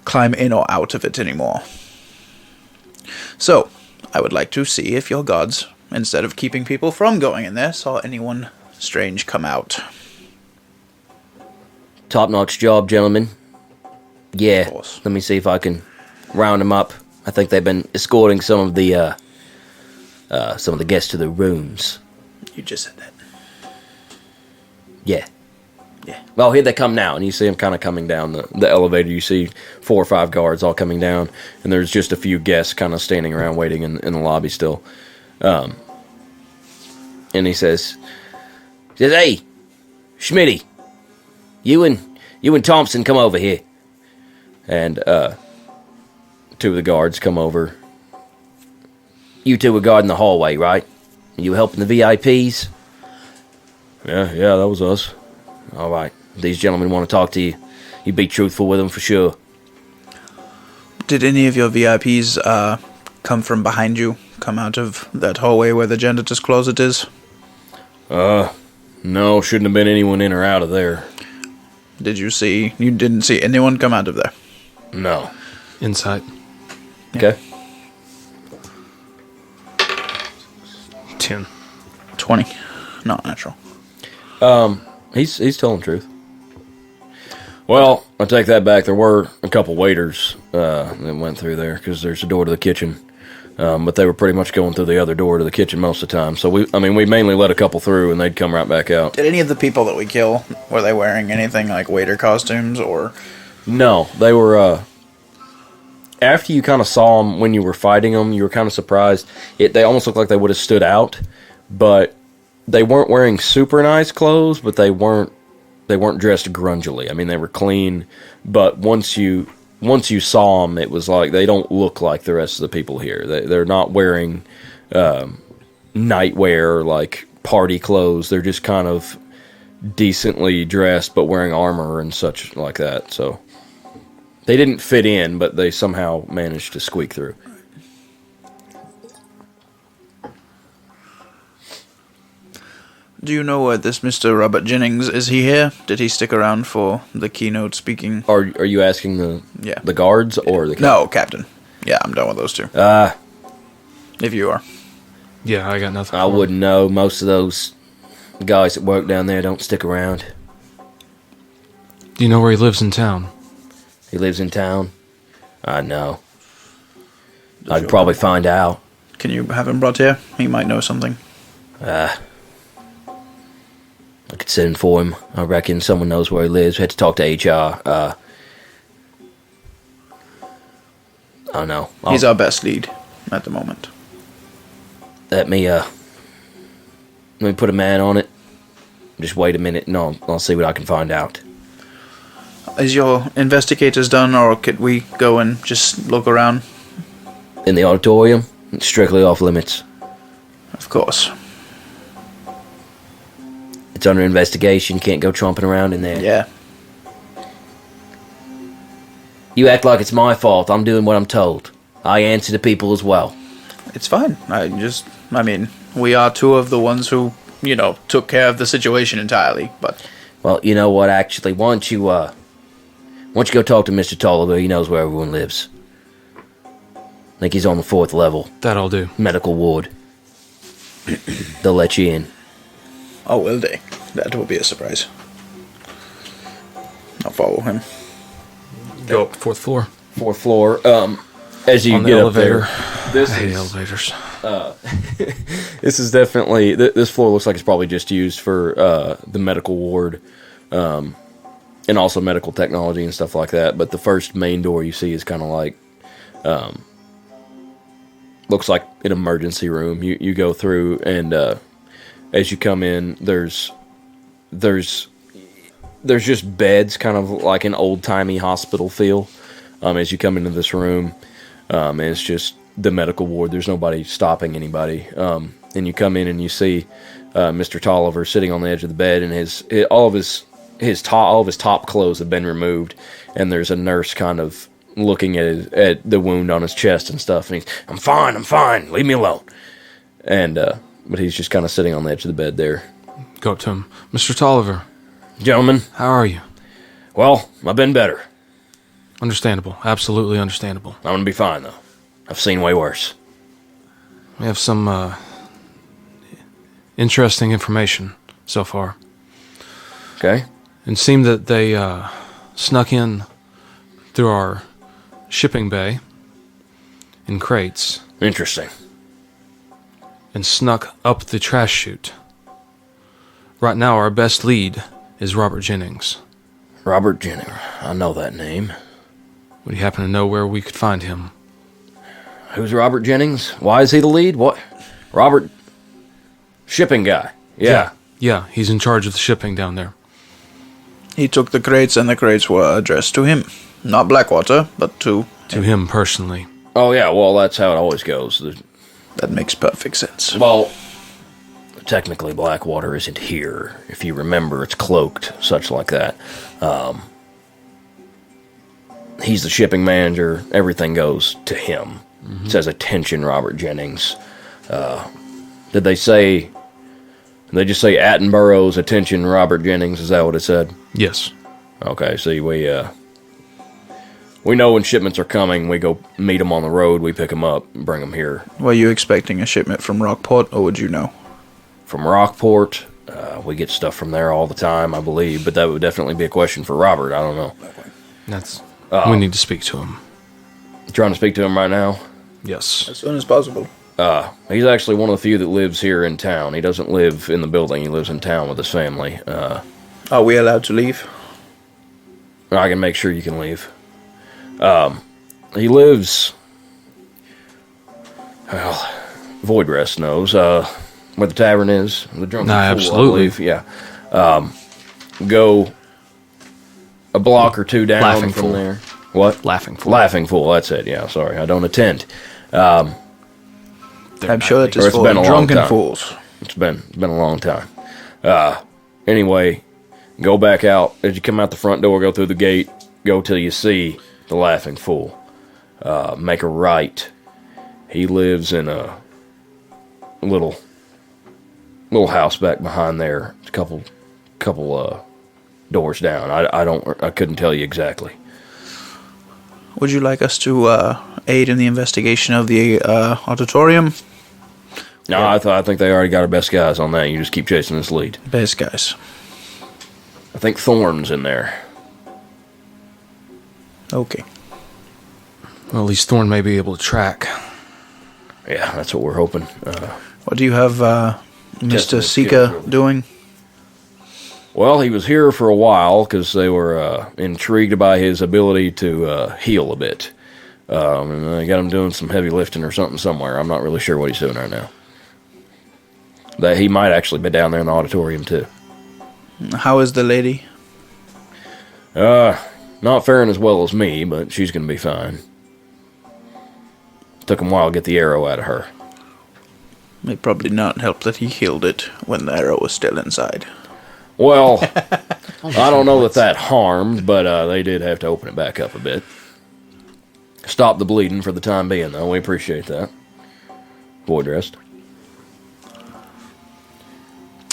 climb in or out of it anymore. So, I would like to see if your guards, instead of keeping people from going in there, saw anyone strange come out. Top-notch job, gentlemen. Yeah, Of course. let me see if I can round them up. I think they've been escorting some of the guests to their rooms. You just said that. Yeah. Yeah. Well, here they come now, and you see them kind of coming down the elevator. You see 4 or 5 guards all coming down, and there's just a few guests kind of standing around waiting in the lobby still. And he says, "Hey, Schmitty, you and Thompson come over here." And 2 of the guards come over. You 2 were guarding the hallway, right? You were helping the VIPs? Yeah, that was us. All right. These gentlemen want to talk to you. You be truthful with them for sure. Did any of your VIPs come from behind you? Come out of that hallway where the janitor's closet is? No, shouldn't have been anyone in or out of there. You didn't see anyone come out of there? No. Insight. Okay. 10. 20. Not natural. He's telling the truth. Well, I take that back. There were a couple waiters that went through there because there's a door to the kitchen. But they were pretty much going through the other door to the kitchen most of the time. So we mainly let a couple through, and they'd come right back out. Did any of the people that we kill, were they wearing anything like waiter costumes or... No, they were. After you kind of saw them when you were fighting them, you were kind of surprised. They almost looked like they would have stood out, but they weren't wearing super nice clothes. But they weren't dressed grungily. I mean, they were clean. But once you saw them, it was like they don't look like the rest of the people here. They're not wearing nightwear or like party clothes. They're just kind of decently dressed, but wearing armor and such like that. So they didn't fit in, but they somehow managed to squeak through. Do you know this Mr. Robert Jennings, is he here? Did he stick around for the keynote speaking? Are you asking the guards or the captain? No, Captain. Yeah, I'm done with those 2. If you are. Yeah, I got nothing. I wouldn't know. Most of those guys that work down there don't stick around. Do you know where he lives in town? He lives in town? I know. I'd probably find out. Can you have him brought here? He might know something. I could send for him. I reckon someone knows where he lives. We had to talk to HR. I don't know. He's our best lead at the moment. Let me put a man on it. Just wait a minute and I'll see what I can find out. Is your investigators done, or could we go and just look around? In the auditorium? It's strictly off limits. Of course. It's under investigation. Can't go tromping around in there. Yeah. You act like it's my fault. I'm doing what I'm told. I answer to people as well. It's fine. We are 2 of the ones who, took care of the situation entirely, but... Well, you know what, actually, why don't you go talk to Mr. Tolliver? He knows where everyone lives. I think he's on the 4th level. That I'll do. Medical ward. They'll let you in. Oh, will they? That will be a surprise. I'll follow him. Go up 4th floor. 4th floor. As you On the get up elevator. there, this I hate is elevators. this is definitely this floor looks like it's probably just used for the medical ward, and also medical technology and stuff like that. But the first main door you see is kind of like looks like an emergency room. You go through, and as you come in, there's just beds, kind of like an old-timey hospital feel. As you come into this room, and it's just the medical ward. There's nobody stopping anybody. And you come in and you see Mr. Tolliver sitting on the edge of the bed, and all of his top clothes have been removed, and there's a nurse kind of looking at the wound on his chest and stuff. And I'm fine, leave me alone. And but he's just kind of sitting on the edge of the bed there. Go up to him. Mr. Tolliver, Gentlemen, how are you? well, I've been better. Understandable. Absolutely understandable. I'm gonna be fine though. I've seen way worse. We have some interesting information so far. Okay. It seemed that they snuck in through our shipping bay in crates Interesting. and snuck up the trash chute. Right now, our best lead is Robert Jennings. Robert Jennings. I know that name. Would you happen to know where we could find him? Who's Robert Jennings? Why is he the lead? What? Robert, shipping guy. Yeah. Yeah, he's in charge of the shipping down there. He took the crates, and the crates were addressed to him. Not Blackwater, but to him personally. Oh yeah. Well, that's how it always goes. That makes perfect sense. Well, technically, Blackwater isn't here. If you remember, it's cloaked, such like that. He's the shipping manager. Everything goes to him. Mm-hmm. It says, "Attention, Robert Jennings." Did they say? Did they just say Attenborough's "Attention, Robert Jennings"? Is that what it said? Yes. Okay. See, we know when shipments are coming. We go meet them on the road. We pick them up and bring them here. Were you expecting a shipment from Rockport, or would you know? From Rockport, we get stuff from there all the time, I believe. But that would definitely be a question for Robert. I don't know. We need to speak to him. You trying to speak to him right now? Yes. As soon as possible. He's actually one of the few that lives here in town. He doesn't live in the building. He lives in town with his family. Are we allowed to leave? I can make sure you can leave. He lives... Well, Voidrest knows where the tavern is. The Drunken Fool, absolutely. I believe. Yeah. Go a block or two down Laughing from Fool. there. What? Laughing Fool. Laughing Fool, that's it. Yeah, sorry. I don't attend. I'm sure it Or is it's for been a long drunken time. fools. It's been a long time. Anyway, go back out. As you come out the front door, go through the gate, go till you see the Laughing Fool. Make a right. He lives in a little house back behind there. It's a couple doors down. I couldn't tell you exactly. Would you like us to aid in the investigation of the auditorium? No, I think they already got our best guys on that. You just keep chasing this lead. Best guys. I think Thorn's in there. Okay. Well, at least Thorn may be able to track. Yeah, that's what we're hoping. What do you have Mr. Testing Sika skills. doing? Well, he was here for a while because they were intrigued by his ability to heal a bit. And I got him doing some heavy lifting or something somewhere. I'm not really sure what he's doing right now. That he might actually be down there in the auditorium too. How is the lady? Not faring as well as me, but she's going to be fine. Took him a while to get the arrow out of her. It probably not help that he healed it when the arrow was still inside. Well, I don't know that harmed, but they did have to open it back up a bit. Stop the bleeding for the time being, though. We appreciate that. Voidrest.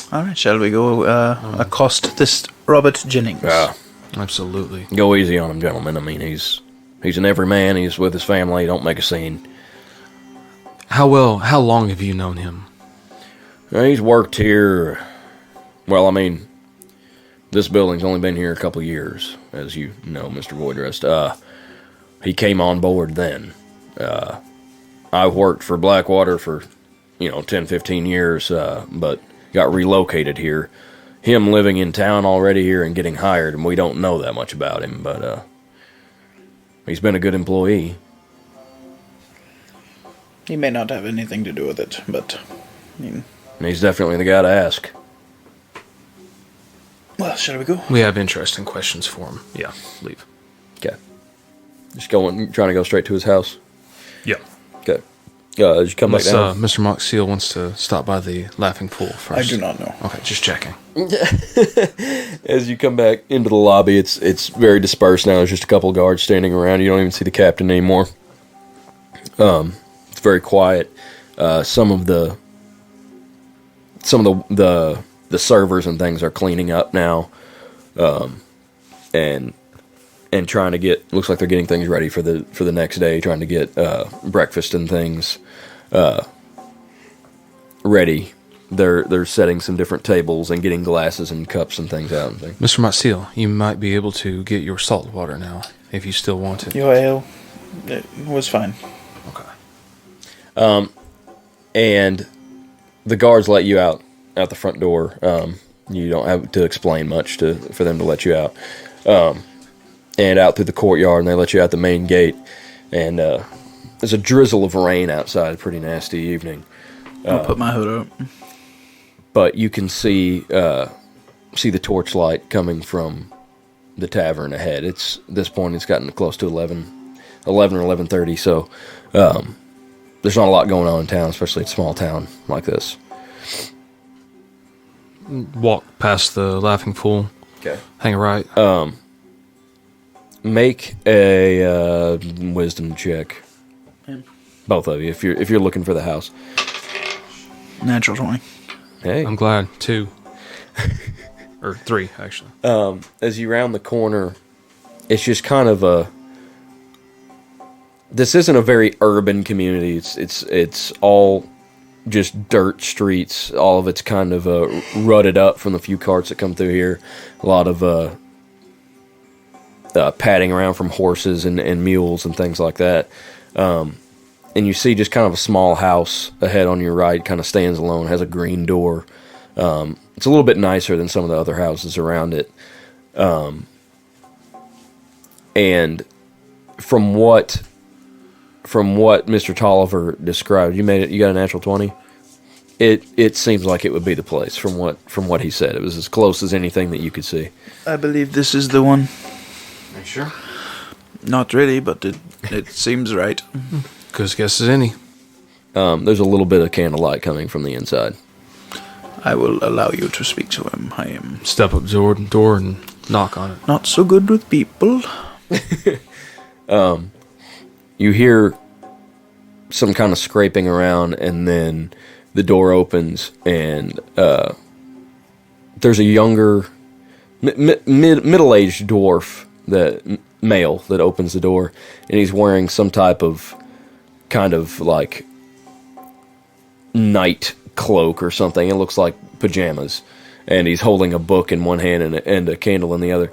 All right, shall we go accost this Robert Jennings? Absolutely. Go easy on him, gentlemen. I mean, he's an everyman. He's with his family. Don't make a scene. How long have you known him? He's worked here. Well, I mean, this building's only been here a couple years, as you know, Mr. Voidrest. He came on board then. I worked for Blackwater for, 10, 15 years, but got relocated here. Him living in town already here and getting hired, and we don't know that much about him, but he's been a good employee. He may not have anything to do with it, but And he's definitely the guy to ask. Well, shall we go? We have interesting questions for him. Yeah, leave. Okay. Just trying to go straight to his house. Yeah. Okay. Did you come back Unless down? Mr. Moxeel wants to stop by the Laughing Pool first. I do not know. Okay, just checking. As you come back into the lobby, it's very dispersed now. There's just a couple of guards standing around. You don't even see the captain anymore. It's very quiet. Some of the servers and things are cleaning up now, and trying to get. Looks like they're getting things ready for the next day. Trying to get breakfast and things ready. They're setting some different tables and getting glasses and cups and things out and things. Mr. Moxeel, you might be able to get your salt water now, if you still want it. Your ale, it was fine. Okay. And the guards let you out the front door. You don't have to explain much for them to let you out. And out through the courtyard, and they let you out the main gate. And there's a drizzle of rain outside, a pretty nasty evening. I'll put my hood up. But you can see the torchlight coming from the tavern ahead. At this point, it's gotten close to 11 or 11:30, so there's not a lot going on in town, especially a small town like this. Walk past the Laughing Pool. Okay. Hang a right. Make a wisdom check. Yeah. Both of you, if you're looking for the house. Natural 20. Hey. I'm glad. 2. Or 3, actually. As you round the corner, it's just kind of this isn't a very urban community. It's all just dirt streets. All of it's kind of rutted up from the few carts that come through here. A lot of padding around from horses and mules and things like that. And you see just kind of a small house ahead on your right, kind of stands alone, has a green door. It's a little bit nicer than some of the other houses around it. And from what Mr. Tolliver described, you got a natural 20? It seems like it would be the place from what he said. It was as close as anything that you could see. I believe this is the one. Are you sure? Not really, but it seems right. Good as guess as any. There's a little bit of candlelight coming from the inside. I will allow you to speak to him. I am Step up to the door and knock on it. not so good with people. You hear some kind of scraping around, and then the door opens, and there's a younger, middle-aged dwarf, male, that opens the door, and he's wearing some type of kind of like night cloak or something. It looks like pajamas, and he's holding a book in one hand and a candle in the other.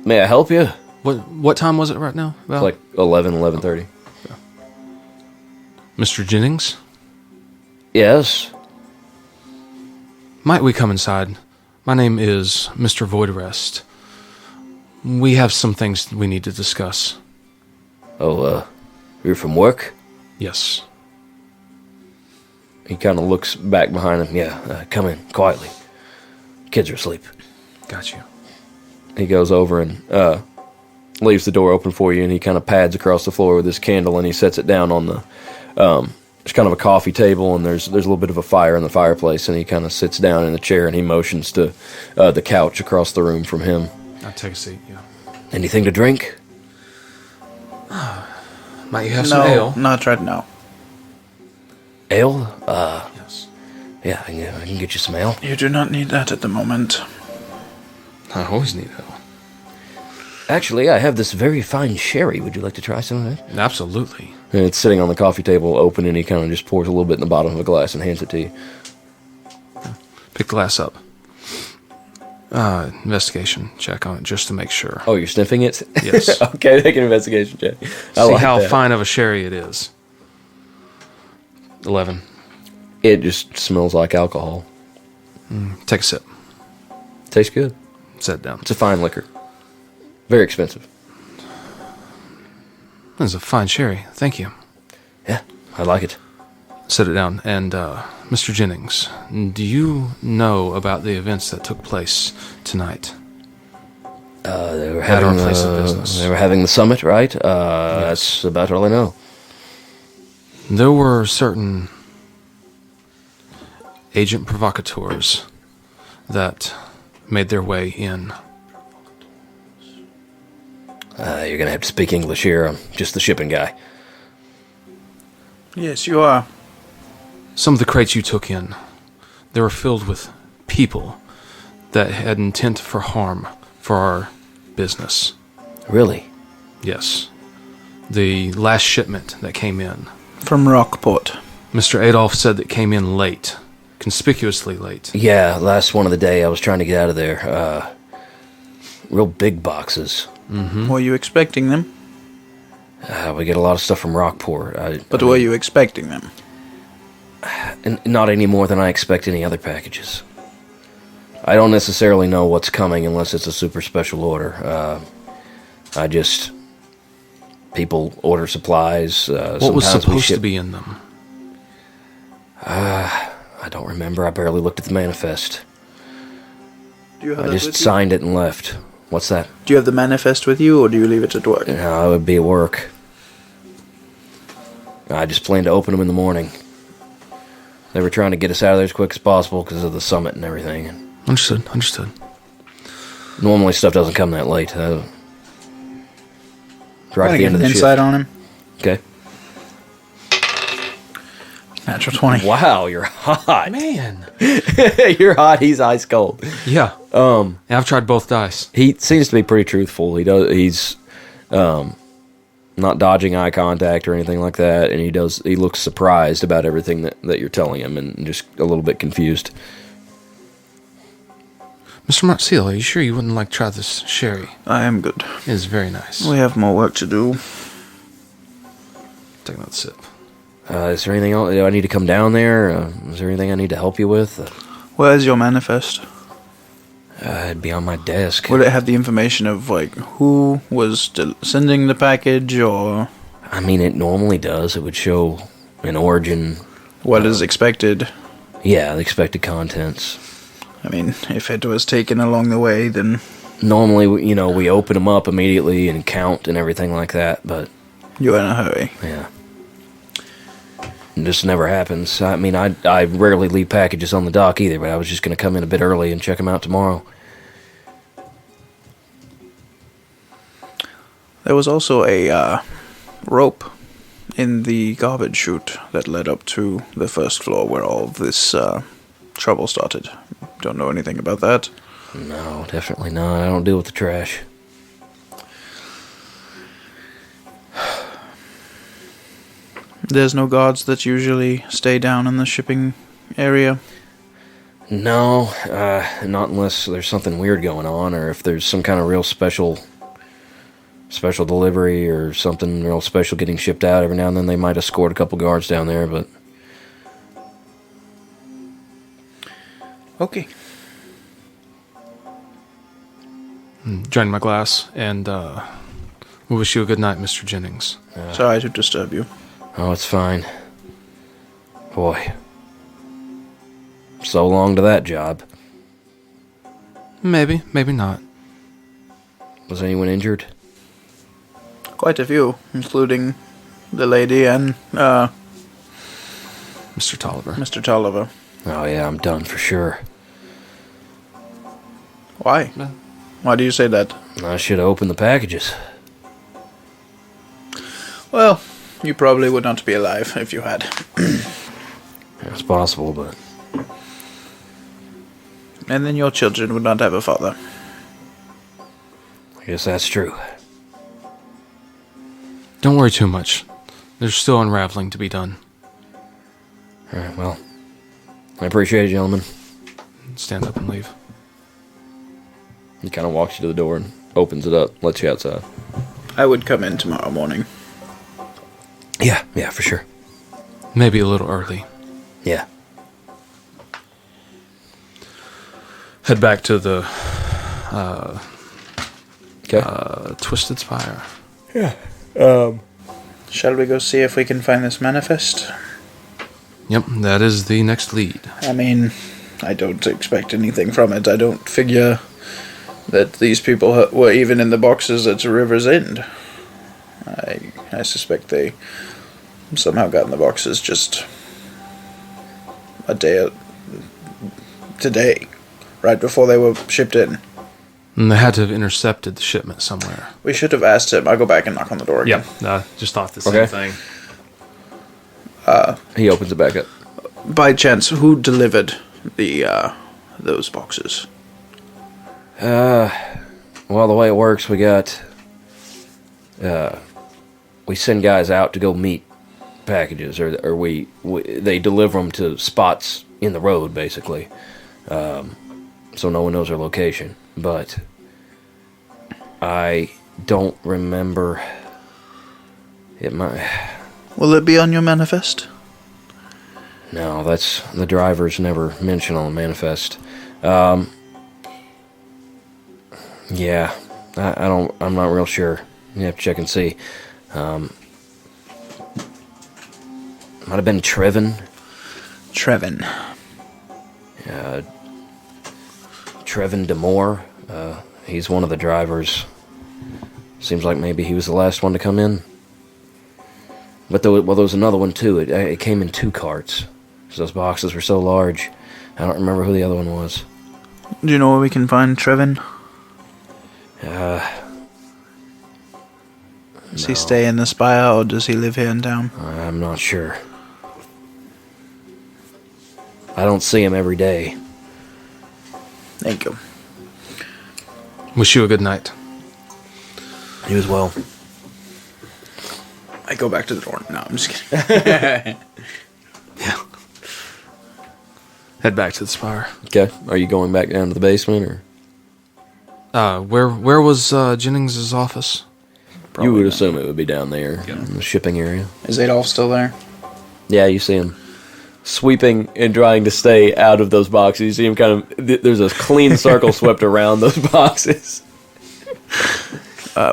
May I help you? What time was it right now? It's like 11:30. Mr. Jennings? Yes. Might we come inside? My name is Mr. Voidrest. We have some things we need to discuss. Oh, you're from work? Yes. He kind of looks back behind him. Yeah, come in, quietly. Kids are asleep. Got you. He goes over and leaves the door open for you, and he kind of pads across the floor with his candle, and he sets it down on the... there's kind of a coffee table, and there's a little bit of a fire in the fireplace, and he kind of sits down in the chair, and he motions to the couch across the room from him. I'll take a seat, yeah. Anything to drink? Might you have some ale? Not right now. Ale? Yes. Yeah, I can get you some ale. You do not need that at the moment. I always need ale. Actually, I have this very fine sherry. Would you like to try some of it? Absolutely. And it's sitting on the coffee table, open, and he kind of just pours a little bit in the bottom of a glass and hands it to you. Pick the glass up. Investigation check on it just to make sure. Oh, you're sniffing it? Yes. Okay, make an investigation check. See how fine of a sherry it is. 11. It just smells like alcohol. Take a sip. Tastes good. Set it down. It's a fine liquor. Very expensive. This is a fine sherry. Thank you. Yeah, I like it. Set it down. And, Mr. Jennings, do you know about the events that took place tonight? They were At having our place of business. They were having the summit, right? That's about all I know. There were certain agent provocateurs that made their way in. You're gonna have to speak English here. I'm just the shipping guy. Yes, you are. Some of the crates you took in, they were filled with people that had intent for harm for our business. Really? Yes. The last shipment that came in, From Rockport. Mr. Adolf said it came in late, conspicuously late. Yeah, last one of the day I was trying to get out of there. Real big boxes. Were you expecting them? We get a lot of stuff from Rockport. But were you expecting them? And not any more than I expect any other packages. I don't necessarily know what's coming unless it's a super special order. People order supplies. What was supposed to be in them? I don't remember. I barely looked at the manifest. Do you have I that just with you? signed it and left. What's that? Do you have the manifest with you, or do you leave it at work? No, it would be at work. I just plan to open them in the morning. They were trying to get us out of there as quick as possible because of the summit and everything. Understood. Normally stuff doesn't come that late. Right at the end of the insight shift. on him. Okay. Natural 20. Wow, you're hot. Man. You're hot. He's ice cold. Yeah. Yeah, I've tried both dice. He seems to be pretty truthful. He's not dodging eye contact or anything like that, and he looks surprised about everything that you're telling him and just a little bit confused. Mr. Martseal, are you sure you wouldn't like to try this sherry? I am good. It is very nice. We have more work to do. Take another sip. Is there anything else? Do I need to come down there? Is there anything I need to help you with? Where's your manifest? It'd be on my desk. Would it have the information of, like, who was sending the package, or I mean, it normally does. It would show an origin. what is expected? Yeah, the expected contents. I mean, if it was taken along the way, then Normally, we open them up immediately and count and everything like that, but you're in a hurry. yeah. It just never happens. I mean, I rarely leave packages on the dock either, but I was just going to come in a bit early and check them out tomorrow. There was also a rope in the garbage chute that led up to the first floor where all of this trouble started. Don't know anything about that. No, definitely not. I don't deal with the trash. There's no guards that usually stay down in the shipping area. No, not unless there's something weird going on, or if there's some kind of real special delivery or something real special getting shipped out. Every now and then they might escort a couple guards down there, but Okay. Drain my glass, and we wish you a good night, Mr. Jennings. Sorry to disturb you. oh, it's fine. Boy, so long to that job. Maybe not. Was anyone injured? Quite a few, including the lady and Mr. Tolliver. Mr. Tolliver. Oh yeah, I'm done for sure. Why? No. Why do you say that? I should have opened the packages. Well, you probably would not be alive if you had. It's possible, but And then your children would not have a father. I guess that's true. Don't worry too much. There's still unraveling to be done. All right, well, I appreciate it, gentlemen. Stand up and leave. He kind of walks you to the door and opens it up, lets you outside. I would come in tomorrow morning. Yeah, for sure. Maybe a little early. Yeah. Head back to the Okay. Twisted Spire. Shall we go see if we can find this manifest? Yep, that is the next lead. I mean, I don't expect anything from it. I don't figure that these people were even in the boxes at River's End. I suspect they somehow got in the boxes just a day today, right before they were shipped in. And they had to have intercepted the shipment somewhere. We should have asked him. I'll go back and knock on the door again. Yeah, just thought the same Okay. thing. He opens it back up. By chance, who delivered those boxes? Well, the way it works, we send guys out to go meet packages, or they deliver them to spots in the road, basically. So no one knows our location. But I don't remember. It might. Will it be on your manifest? No, that's the drivers never mention on the manifest. Yeah, I don't. I'm not real sure. You have to check and see. Might have been Trevin. Trevin. Trevin Demore. He's one of the drivers. Seems like maybe he was the last one to come in. But there was another one too. It came in 2 carts. So those boxes were so large. I don't remember who the other one was. Do you know where we can find Trevin? Does he stay in the spire, or does he live here in town? I'm not sure. I don't see him every day. Thank you. Wish you a good night. You as well. I go back to the door. No, I'm just kidding. Yeah. Head back to the Spire. Okay. Are you going back down to the basement, or Where was Jennings' office? you would assume it would be down there in the shipping area? Is Adolf still there? Yeah, you see him sweeping and trying to stay out of those boxes. You see him kind of. There's a clean circle swept around those boxes.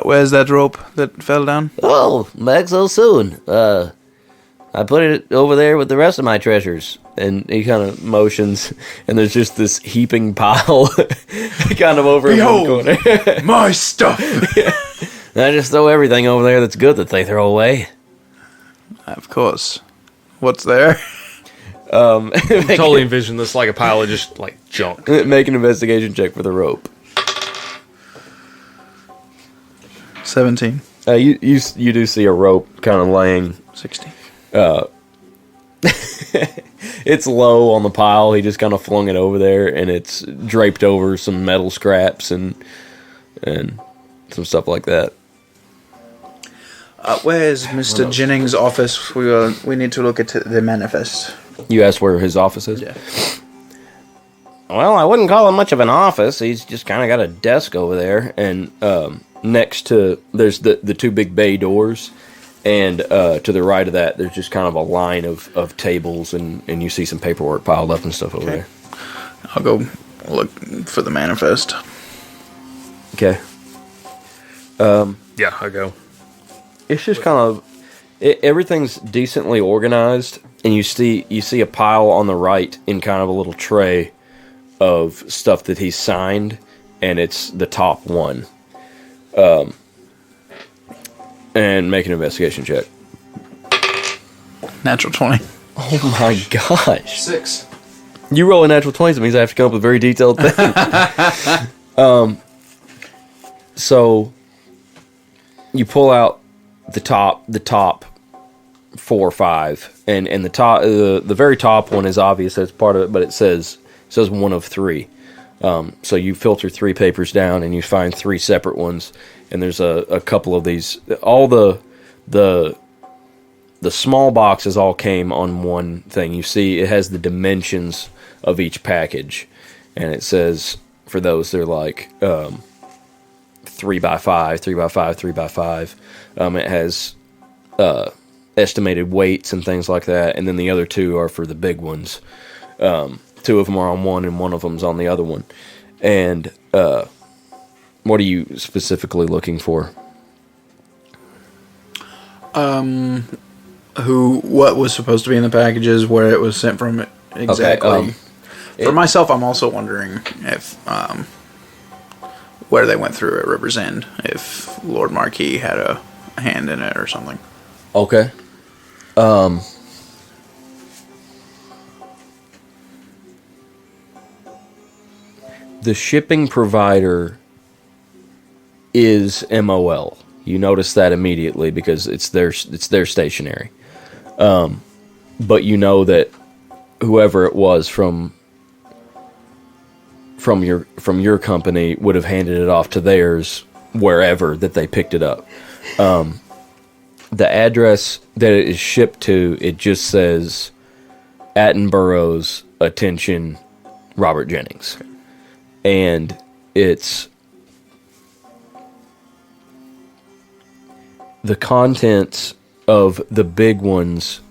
Where's that rope that fell down? Oh, back so soon. I put it over there with the rest of my treasures. And he kind of motions, and there's just this heaping pile kind of over in one corner. My stuff! I just throw everything over there that's good that they throw away. Of course. What's there? Totally envision this like a pile of just like junk. Make an investigation check for the rope. 17. You do see a rope kind of laying. 16. It's low on the pile. He just kind of flung it over there, and it's draped over some metal scraps and some stuff like that. Where's Mr. Jennings' office? We need to look at the manifest. You asked where his office is? Yeah. Well, I wouldn't call it much of an office. He's just kind of got a desk over there. And next to, there's the 2 big bay doors. And to the right of that, there's just kind of a line of tables, and you see some paperwork piled up and stuff over there. I'll go look for the manifest. Okay. Yeah, I go. It's just kind of everything's decently organized, and you see a pile on the right in kind of a little tray of stuff that he signed, and it's the top one. And make an investigation check. Natural 20. Oh my gosh! 6. You roll a natural 20, that means I have to come up with a very detailed thing. So you pull out the top 4 or 5, and the top, the very top one is obvious as part of it, but it says 1 of 3. So you filter 3 papers down, and you find 3 separate ones, and there's a couple of these. All the small boxes all came on one thing. You see, it has the dimensions of each package, and it says for those, they're like 3x5, 3x5, 3x5. It has estimated weights and things like that, and then the other two are for the big ones. Two of them are on one, and one of them's on the other one. And what are you specifically looking for? What was supposed to be in the packages, where it was sent from exactly. Okay, For myself, I'm also wondering if where they went through at River's End, if Lord Marquis had a hand in it or something. Okay. The shipping provider is MOL. You notice that immediately because it's their stationery. But you know that whoever it was from your company would have handed it off to theirs wherever that they picked it up. The address that it is shipped to, it just says Attenborough's, attention, Robert Jennings. And it's the contents of the big ones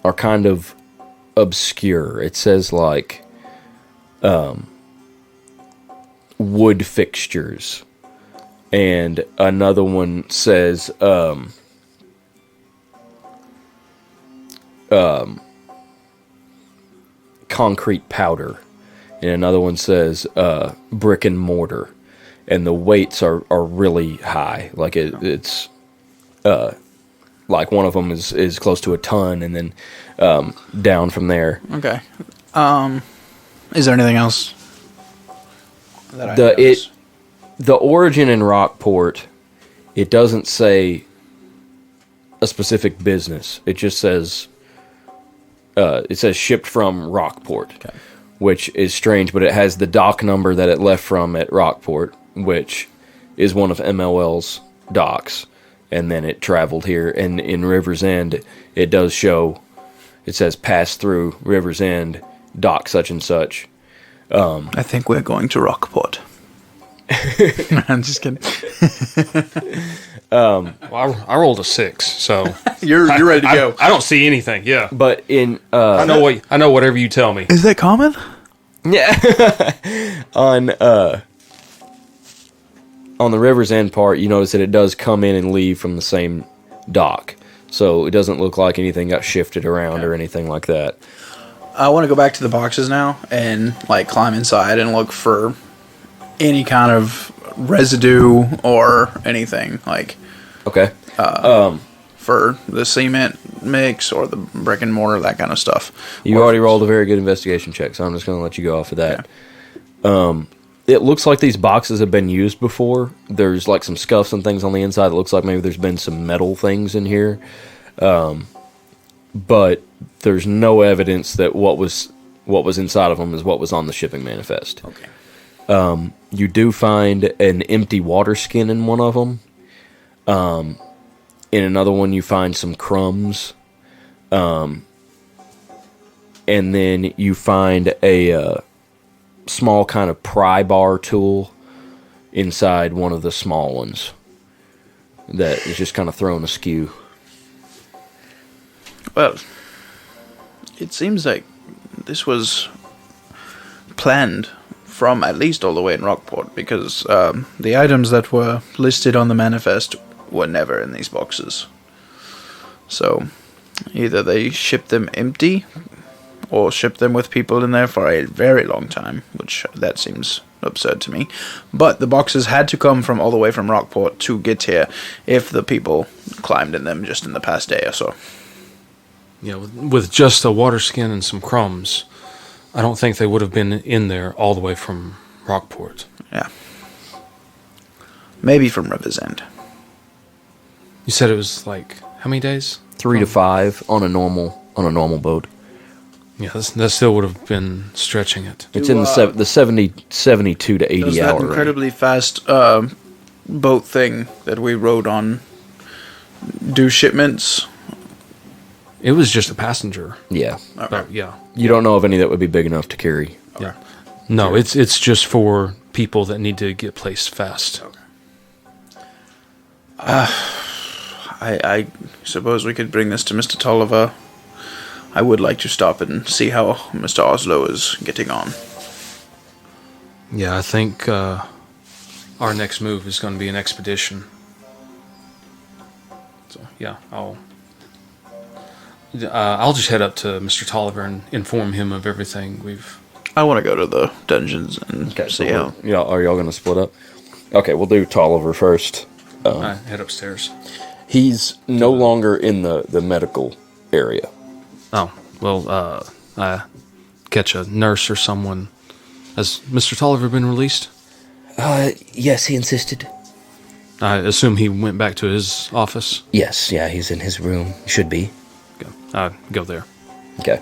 are kind of obscure. It says like wood fixtures, and another one says concrete powder, and another one says brick and mortar, and the weights are really high. Like it's like one of them is close to a ton, and then down from there. Okay. Is there anything else that I noticed? The origin in Rockport, it doesn't say a specific business. It just says shipped from Rockport, Okay. which is strange, but it has the dock number that it left from at Rockport, which is one of MLL's docks, and then it traveled here. And in River's End, it does show, it says pass through River's End, dock such and such. I think we're going to Rockport. I'm just kidding. Well, I rolled a 6, so You're ready to go. I don't see anything. Yeah, But in I know whatever you tell me. Is that common? yeah, on the River's End part, you notice that it does come in and leave from the same dock, so it doesn't look like anything got shifted around or anything like that. I want to go back to the boxes now and like climb inside and look for any kind of residue or anything like Okay. for the cement mix or the brick and mortar, that kind of stuff. You already rolled a very good investigation check, so I'm just going to let you go off of that. It looks like these boxes have been used before. There's like some scuffs and things on the inside. It looks like maybe there's been some metal things in here. But there's no evidence that what was inside of them is what was on the shipping manifest. Okay. You do find an empty water skin in one of them. In another one, you find some crumbs. And then you find a small kind of pry bar tool inside one of the small ones that is just kind of thrown askew. Well, it seems like this was planned from at least all the way in Rockport, because the items that were listed on the manifest were never in these boxes. So either they shipped them empty or shipped them with people in there for a very long time, which that seems absurd to me. But the boxes had to come from all the way from Rockport to get here if the people climbed in them just in the past day or so. Yeah, with just a water skin and some crumbs, I don't think they would have been in there all the way from Rockport. Yeah. Maybe from River's End. You said it was like how many days? 3 to 5 on a normal boat. Yeah, that still would have been stretching it. It's in the 72 to 80 Does hour that range. incredibly fast boat thing that we rode on do shipments? It was just a passenger. Yeah. But, yeah. You don't know of any that would be big enough to carry. Yeah. No, it's just for people that need to get placed fast. I suppose we could bring this to Mr. Tolliver. I would like to stop and see how Mr. Oslo is getting on. Yeah, I think our next move is going to be an expedition. So yeah, I'll just head up to Mr. Tolliver and inform him of everything we've. I want to go to the dungeons and see how. Yeah, are y'all going to split up? Okay, we'll do Tolliver first. I head upstairs. He's no longer in the medical area. Oh, well, I catch a nurse or someone. Has Mr. Tolliver been released? Yes, he insisted. I assume he went back to his office. Yes, yeah, he's in his room. Should be. Go there. Okay.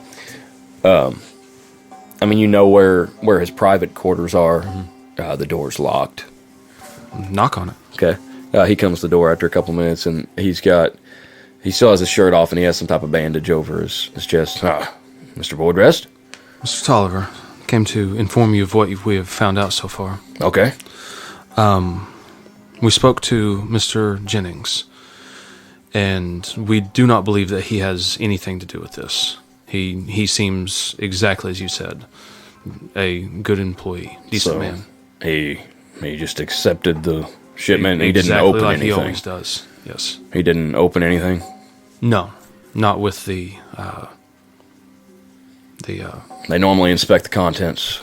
I mean, you know where his private quarters are. Mm-hmm. The door's locked. Knock on it. Okay. He comes to the door after a couple minutes, and he still has his shirt off, and he has some type of bandage over his chest. Mr. Voidrest? Mr. Tolliver, came to inform you of what we have found out so far. Okay. We spoke to Mr. Jennings, and we do not believe that he has anything to do with this. He seems exactly as you said, a good employee, decent man. He just accepted the shipment. He didn't exactly open like anything. He always does. Yes. He didn't open anything. No, not with the. They normally inspect the contents.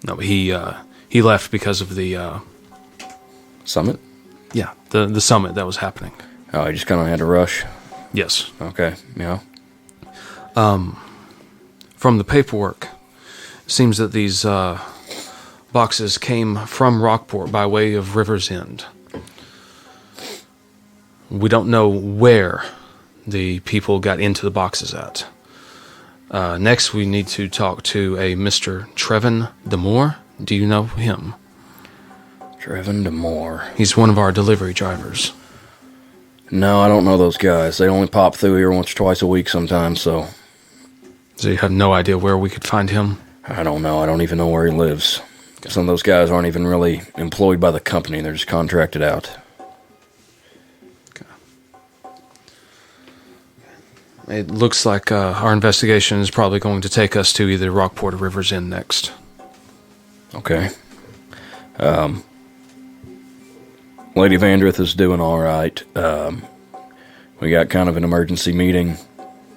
No, he left because of the. Summit? Yeah, the summit that was happening. Oh, he just kind of had to rush. Yes. Okay. Yeah. From the paperwork, it seems that these boxes came from Rockport by way of River's End. We don't know where the people got into the boxes at. Next, we need to talk to a Mr. Trevin Demore. Do you know him? Trevin Demore. He's one of our delivery drivers. No, I don't know those guys. They only pop through here once or twice a week sometimes, so... So you have no idea where we could find him? I don't know. I don't even know where he lives. Some of those guys aren't even really employed by the company. They're just contracted out. It looks like our investigation is probably going to take us to either Rockport or River's End next. Okay. Lady Vandrith is doing all right. We got kind of an emergency meeting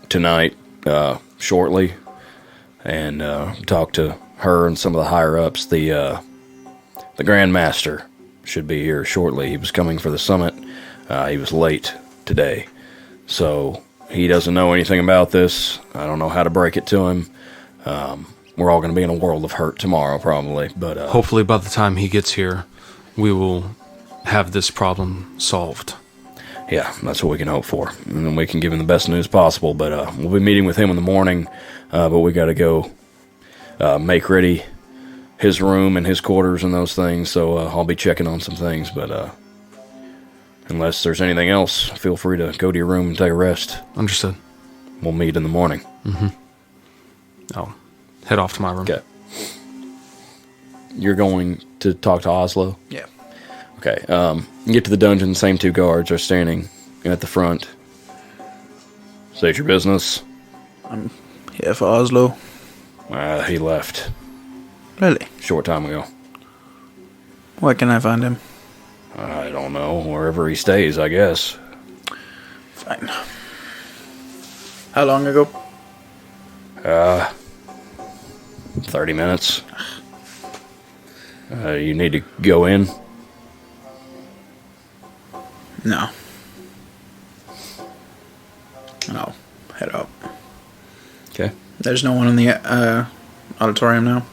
tonight, shortly, and talked to her and some of the higher-ups. The Grand Master should be here shortly. He was coming for the summit. He was late today, so he doesn't know anything about this. I don't know how to break it to him. We're all going to be in a world of hurt tomorrow, probably. But hopefully by the time he gets here, we will have this problem solved. Yeah, that's what we can hope for. And then we can give him the best news possible. But we'll be meeting with him in the morning. But we got to go make ready his room and his quarters and those things. So I'll be checking on some things. But unless there's anything else, feel free to go to your room and take a rest. Understood. We'll meet in the morning. Mm-hmm. I'll head off to my room. Okay. You're going to talk to Oslo? Yeah. Okay. You get to the dungeon, same two guards are standing at the front. State your business. I'm here for Oslo. He left. Really? Short time ago. Where can I find him? I don't know. Wherever he stays, I guess. Fine. How long ago? 30 minutes. You need to go in? No. I'll head up. Okay. There's no one in the auditorium now?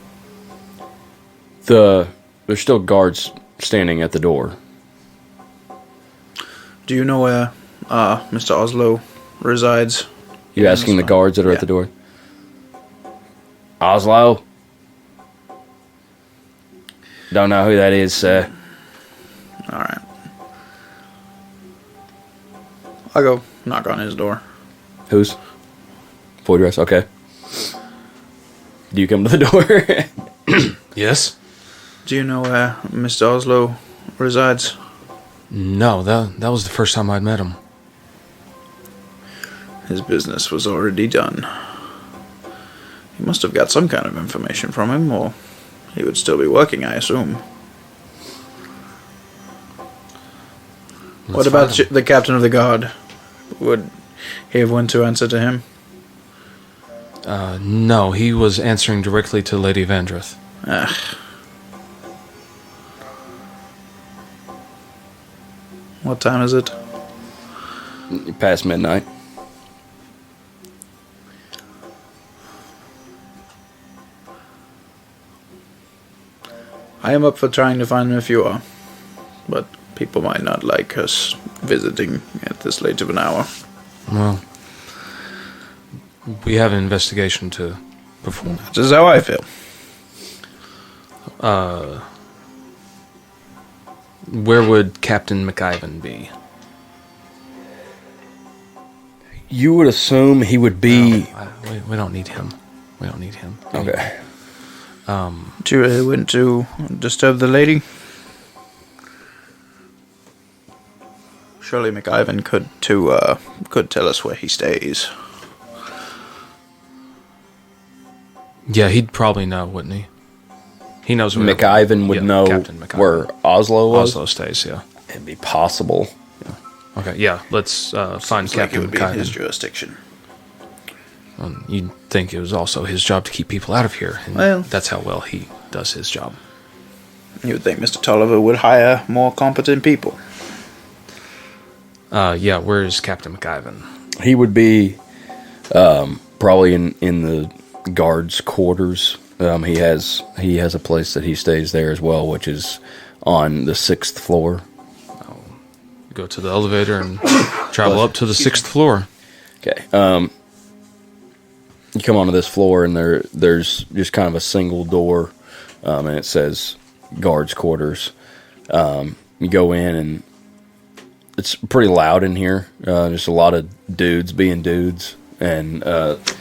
There's still guards standing at the door. Do you know where Mr. Oslo resides? You asking the guards that are at the door? Oslo? Don't know who that is, sir. Alright. I'll go knock on his door. Whose? Voidrest, okay. Do you come to the door? Yes? Do you know where Mr. Oslo resides? No, that was the first time I'd met him. His business was already done. You must have got some kind of information from him, or he would still be working, I assume. What about the captain of the guard? Would he have went to answer to him? No, he was answering directly to Lady Vandreth. What time is it? Past midnight. I am up for trying to find him if you are. But people might not like us visiting at this late of an hour. Well, we have an investigation to perform. This is how I feel. Where would Captain McIvan be? You would assume he would be... We don't need him. We don't need him. Okay. Do you really want to disturb the lady? Surely McIvan could tell us where he stays. Yeah, he'd probably know, wouldn't he? He knows where McIvan would know Captain McIvan. where Oslo was? Oslo stays, yeah. It'd be possible. Okay, yeah, let's find Seems like it Captain would be in his McIvan. jurisdiction. You'd think it was also his job to keep people out of here, and Well- that's how well he does his job. You would think Mr. Tolliver would hire more competent people. Yeah, where's Captain McIvan? He would be probably in the guards' quarters. He has a place that he stays there as well, which is on the 6th floor. Go to the elevator and travel up to the 6th floor. Okay. You come onto this floor, and there's just kind of a single door, and it says guards' quarters. You go in, and it's pretty loud in here. Just a lot of dudes being dudes, and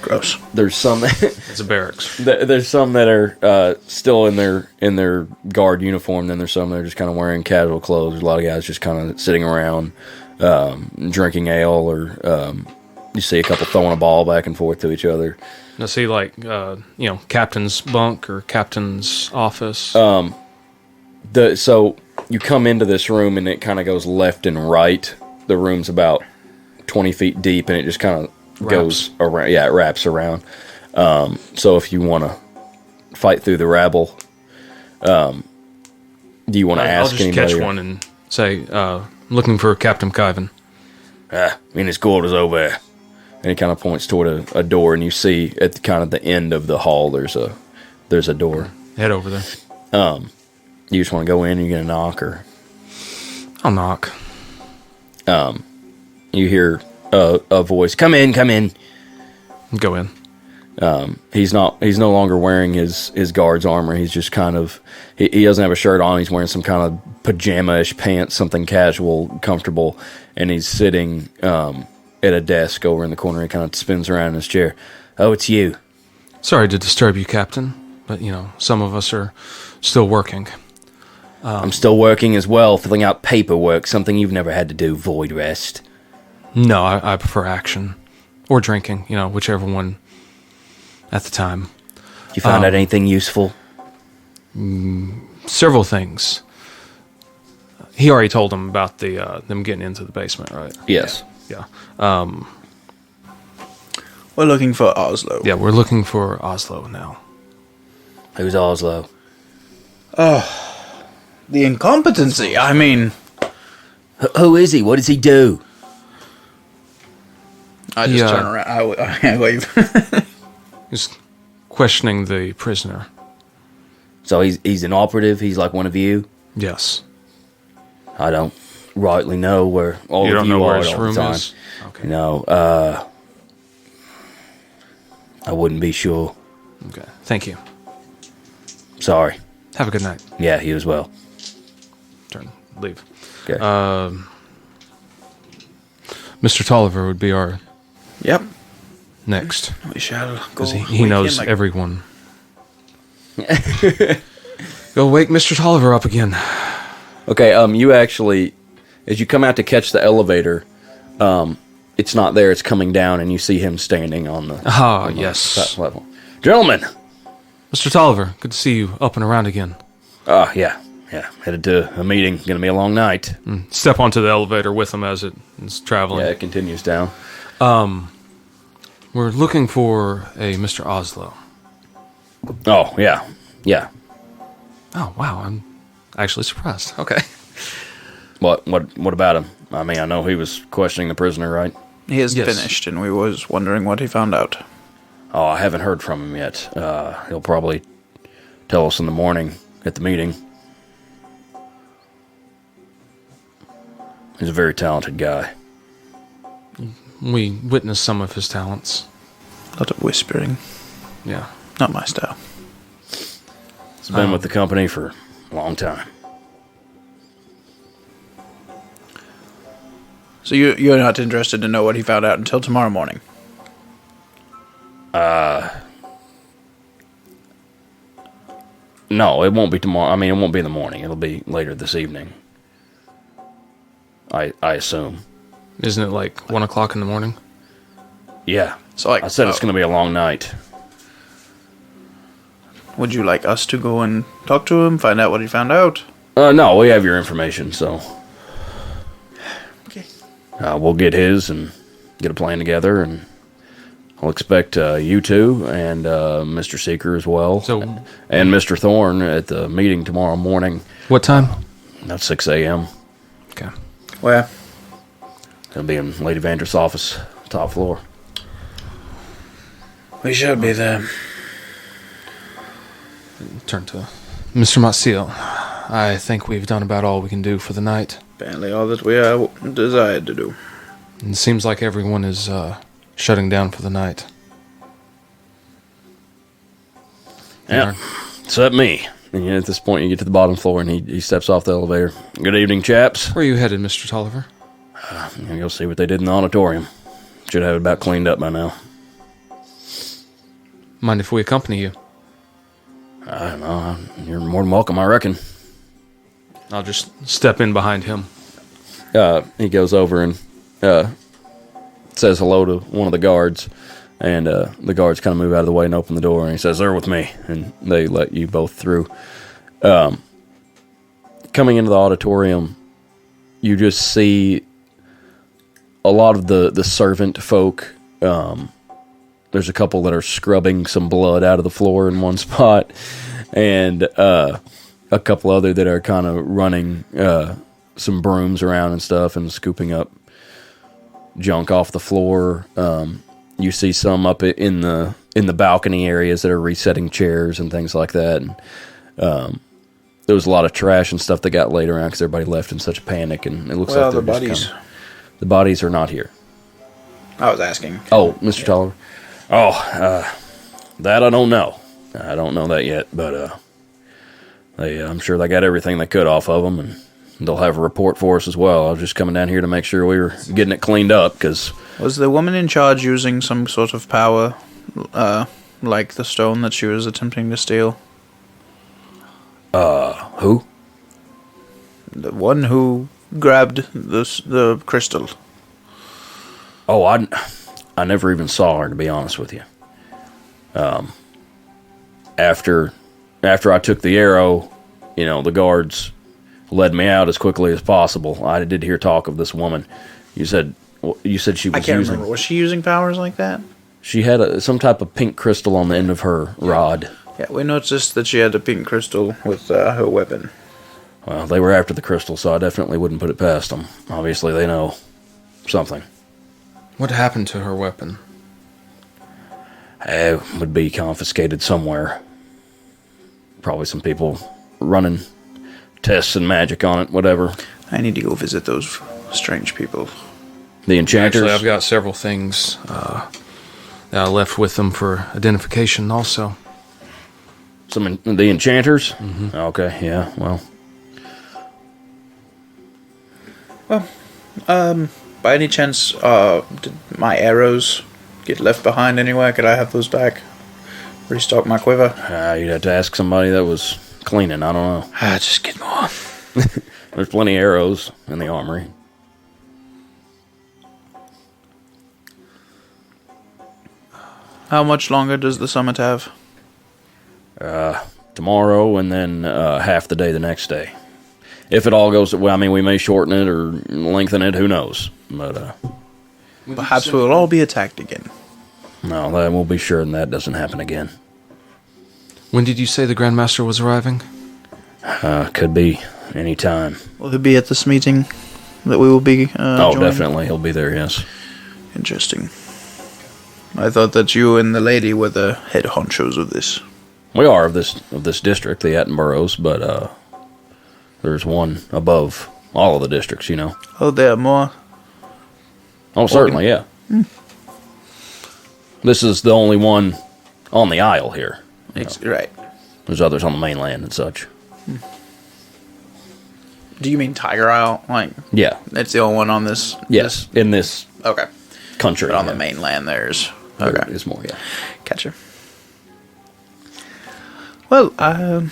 Gross. there's some It's a barracks. there's some that are still in their guard uniform. Then there's some that are just kind of wearing casual clothes. There's a lot of guys just kind of sitting around, drinking ale, or you see a couple throwing a ball back and forth to each other. Now, see, like, captain's bunk or captain's office. So you come into this room, and it kind of goes left and right. The room's about 20 feet deep, and it just kind of goes around. Yeah, it wraps around. So if you want to fight through the rabble, do you want to I'll ask just anybody? catch one and say, looking for Captain McIvan. In his quarters over there. And he kind of points toward a door, and you see at kind of the end of the hall, there's a door. Head over there. You just want to go in, and you get a knock, or I'll knock. you hear a voice, "Come in, come in." Go in. He's no longer wearing his guard's armor. He's just kind of, he doesn't have a shirt on. He's wearing some kind of pajama-ish pants, something casual, comfortable, and he's sitting at a desk over in the corner. He kind of spins around in his chair. "Oh, it's you." Sorry to disturb you, Captain, but, some of us are still working. "I'm still working as well, filling out paperwork, something you've never had to do, Voidrest." No, I prefer action. Or drinking, whichever one at the time. You found out anything useful? Several things. He already told them about them getting into the basement, right? Yes. Yeah. We're looking for Oslo. Yeah, we're looking for Oslo now. Who's Oslo? The incompetency, I mean... Who is he? What does he do? I just Yeah. turn around. I wave. He's questioning the prisoner. So he's an operative? He's like one of you? Yes. I don't rightly know where all You of don't you know where are his all the room time. is? Okay. No, I wouldn't be sure. Okay. Thank you. Sorry. Have a good night. Yeah, you as well. Leave. Okay. Mr. Tolliver would be our Yep. next. We shall go. Because he knows everyone Go wake Mr. Tolliver up again. Okay, you actually, as you come out to catch the elevator, it's not there, it's coming down, and you see him standing on the yes. level. Gentlemen! Mr. Tolliver, good to see you up and around again. Yeah. Headed to a meeting. Gonna be a long night. Step onto the elevator with him as it's traveling. Yeah, it continues down. We're looking for a Mr. Oslo. Oh, yeah. Oh, wow, I'm actually surprised. Okay. What about him? I mean, I know he was questioning the prisoner, right? He is Yes. finished, and we was wondering what he found out. Oh, I haven't heard from him yet. He'll probably tell us in the morning at the meeting. He's a very talented guy. We witnessed some of his talents. A lot of whispering. Yeah. Not my style. He's been with the company for a long time. So you're not interested to know what he found out until tomorrow morning? No, it won't be tomorrow. I mean, it won't be in the morning. It'll be later this evening. I assume. Isn't it like 1 o'clock in the morning? Yeah. So, like, I said it's going to be a long night. Would you like us to go and talk to him, find out what he found out? No, we have your information, so Okay. we'll get his and get a plan together, and I'll expect you two and Mr. Seeker as well, So- and Mr. Thorne at the meeting tomorrow morning What time? at 6 a.m. Okay. Where? It'll be in Lady Vanders' office, top floor. We shall be there. Turn to Mr. Maciel. I think we've done about all we can do for the night. Apparently all that we are desired to do. And it seems like everyone is shutting down for the night. Yeah, except me. And at this point, you get to the bottom floor, and he steps off the elevator. Good evening, chaps. Where are you headed, Mr. Tolliver? I'm gonna go see what they did in the auditorium. Should have it about cleaned up by now. Mind if we accompany you? I don't know. You're more than welcome, I reckon. I'll just step in behind him. He goes over and says hello to one of the guards, and the guards kind of move out of the way and open the door, and he says, "They're with me," and they let you both through. Coming into the auditorium, you just see a lot of the servant folk. There's a couple that are scrubbing some blood out of the floor in one spot, and a couple other that are kind of running some brooms around and stuff and scooping up junk off the floor. You see some up in the balcony areas that are resetting chairs and things like that. And there was a lot of trash and stuff that got laid around because everybody left in such a panic. And it looks like the they're bodies. the bodies are not here. I was asking. Oh, Mr. Tolliver. Oh, that I don't know. I don't know that yet, but I'm sure they got everything they could off of them, and they'll have a report for us as well. I was just coming down here to make sure we were getting it cleaned up, because... Was the woman in charge using some sort of power, like the stone that she was attempting to steal? Who? The one who grabbed the crystal. Oh, I never even saw her, to be honest with you. After I took the arrow, the guards led me out as quickly as possible. I did hear talk of this woman. You said she was I can't using... remember. Was she using powers like that? She had some type of pink crystal on the end of her rod. Yeah, we noticed that she had a pink crystal with her weapon. Well, they were after the crystal, so I definitely wouldn't put it past them. Obviously, they know something. What happened to her weapon? It would be confiscated somewhere. Probably some people running tests and magic on it, whatever. I need to go visit those strange people. The enchanters? Actually, I've got several things that I left with them for identification also. The enchanters? Mm-hmm. Okay, yeah, well. By any chance, did my arrows get left behind anywhere? Could I have those back? Restock my quiver. You'd have to ask somebody that was cleaning. I don't know. Just get more. There's plenty of arrows in the armory. How much longer does the summit have? Tomorrow and then half the day the next day. If it all goes well, I mean, we may shorten it or lengthen it. Who knows? But Perhaps we'll all be attacked again. no, that we'll be sure that doesn't happen again. When did you say the Grandmaster was arriving? Could be any time. Will he be at this meeting that we will be Oh, joining? definitely, he'll be there. Yes. Interesting. I thought that you and the lady were the head honchos of this. We are of this district, the Attenboroughs, but there's one above all of the districts, you know. Oh, there are more. Oh, certainly, yeah. This is the only one on the Isle here. Right. There's others on the mainland and such. Do you mean Tiger Isle? Like, Yeah. it's the only one on this? Yes. In this Okay. country. But on the yeah. mainland, there's... There Okay. is more, yeah. Gotcha. Well, I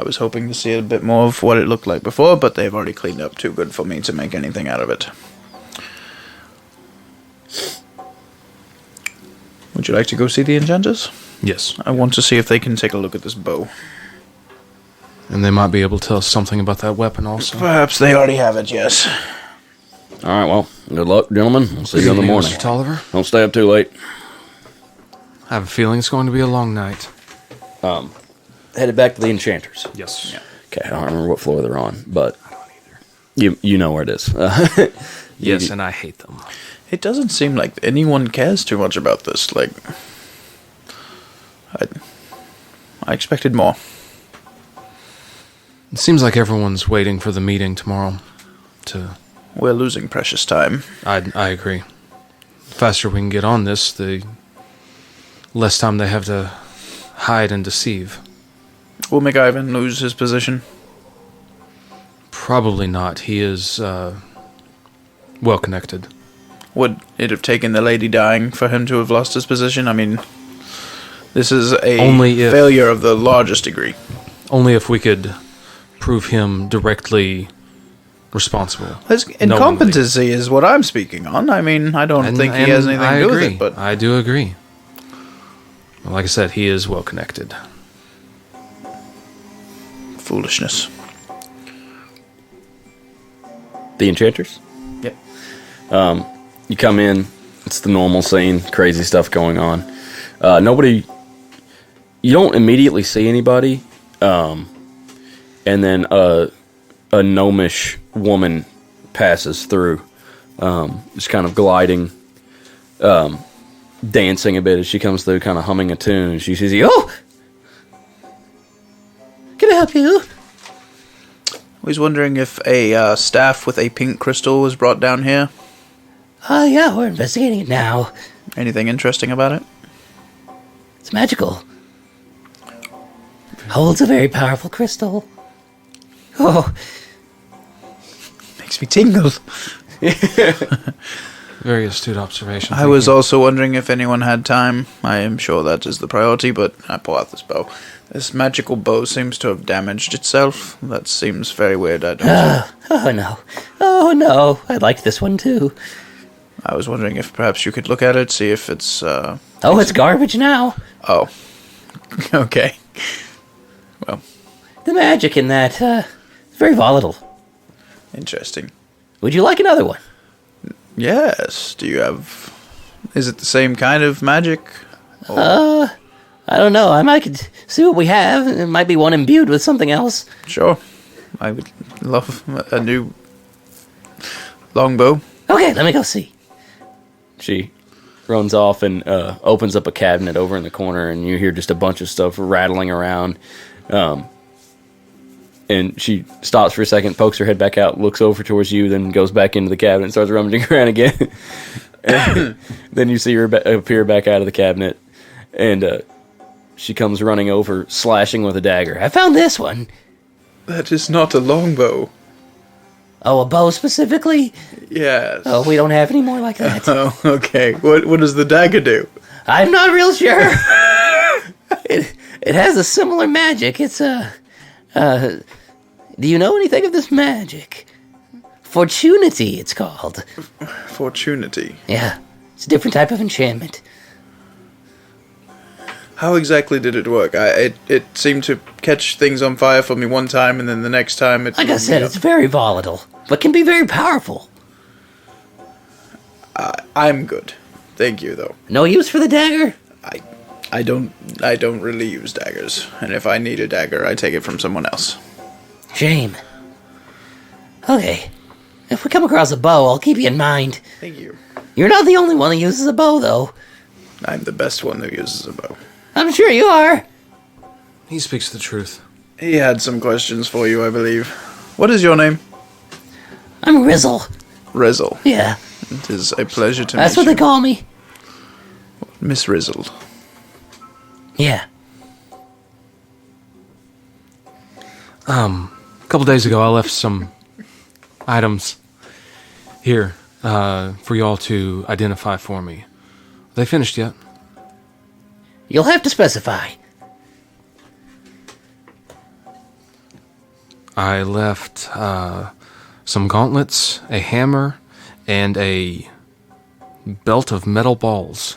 was hoping to see a bit more of what it looked like before, but they've already cleaned up too good for me to make anything out of it. Would you like to go see the enchanters? Yes. I want to see if they can take a look at this bow. And they might be able to tell us something about that weapon also. Perhaps they already have it, yes. All right, well, good luck, gentlemen. We'll see you in the morning. Mr. Tolliver? Don't stay up too late. I have a feeling it's going to be a long night. Headed back to the Enchanters. Yes. Yeah. Okay, I don't remember what floor they're on, but you know where it is. Yes, and I hate them. It doesn't seem like anyone cares too much about this. Like, I expected more. It seems like everyone's waiting for the meeting tomorrow to... We're losing precious time. I agree. The faster we can get on this, the less time they have to hide and deceive. Will McIvan lose his position? Probably not. He is well connected. Would it have taken the lady dying for him to have lost his position? I mean, this is a Only if- failure of the largest degree. Only if we could prove him directly responsible. His incompetency is what I'm speaking on. I mean, I don't think he has anything to do with it, but I do agree. Like I said, he is well connected. foolishness. The Enchanters? Yep. You come in, it's the normal scene, crazy stuff going on. You don't immediately see anybody, and then a gnomish woman passes through, just kind of gliding, dancing a bit as she comes through, kind of humming a tune. She says, "Oh, can I help you?" I was wondering if a staff with a pink crystal was brought down here. Yeah, we're investigating it now. Anything interesting about it? It's magical. Holds a very powerful crystal. Oh, Makes me tingle. Very astute observation. I was also wondering if anyone had time. I am sure that is the priority, but I pull out this bow. This magical bow seems to have damaged itself. That seems very weird. I don't. oh no. Oh no. I like this one too. I was wondering if perhaps you could look at it, see if it's. Oh, it's garbage now. Oh. Okay. Well, The magic in that, it's very volatile. interesting. Would you like another one? Yes. Do you have? Is it the same kind of magic? I don't know. I might see what we have. It might be one imbued with something else. Sure. I would love a new longbow. Okay, let me go see. She runs off and opens up a cabinet over in the corner, and you hear just a bunch of stuff rattling around. And she stops for a second, pokes her head back out, looks over towards you, then goes back into the cabinet and starts rummaging around again. And then you see her appear back out of the cabinet, and she comes running over, slashing with a dagger. I found this one. That is not a longbow. Oh, a bow specifically? Yes. Oh, we don't have any more like that. Oh, okay. What does the dagger do? I'm not real sure. It has a similar magic. It's a... do you know anything of this magic? Fortunity, it's called. Fortunity. Yeah, it's a different type of enchantment. How exactly did it work? It seemed to catch things on fire for me one time, and then the next time it... Like I said, it's very volatile, but can be very powerful. I'm good. Thank you, though. No use for the dagger? I don't really use daggers, and if I need a dagger, I take it from someone else. Shame. Okay. If we come across a bow, I'll keep you in mind. Thank you. You're not the only one who uses a bow, though. I'm the best one who uses a bow. I'm sure you are. He speaks the truth. He had some questions for you, I believe. What is your name? I'm Rizzle. Rizzle. Yeah, It is a pleasure to that's meet what they call me. Miss Rizzled. Yeah. A couple days ago, I left some items here for y'all to identify for me. Are they finished yet? You'll have to specify. I left some gauntlets, a hammer, and a belt of metal balls.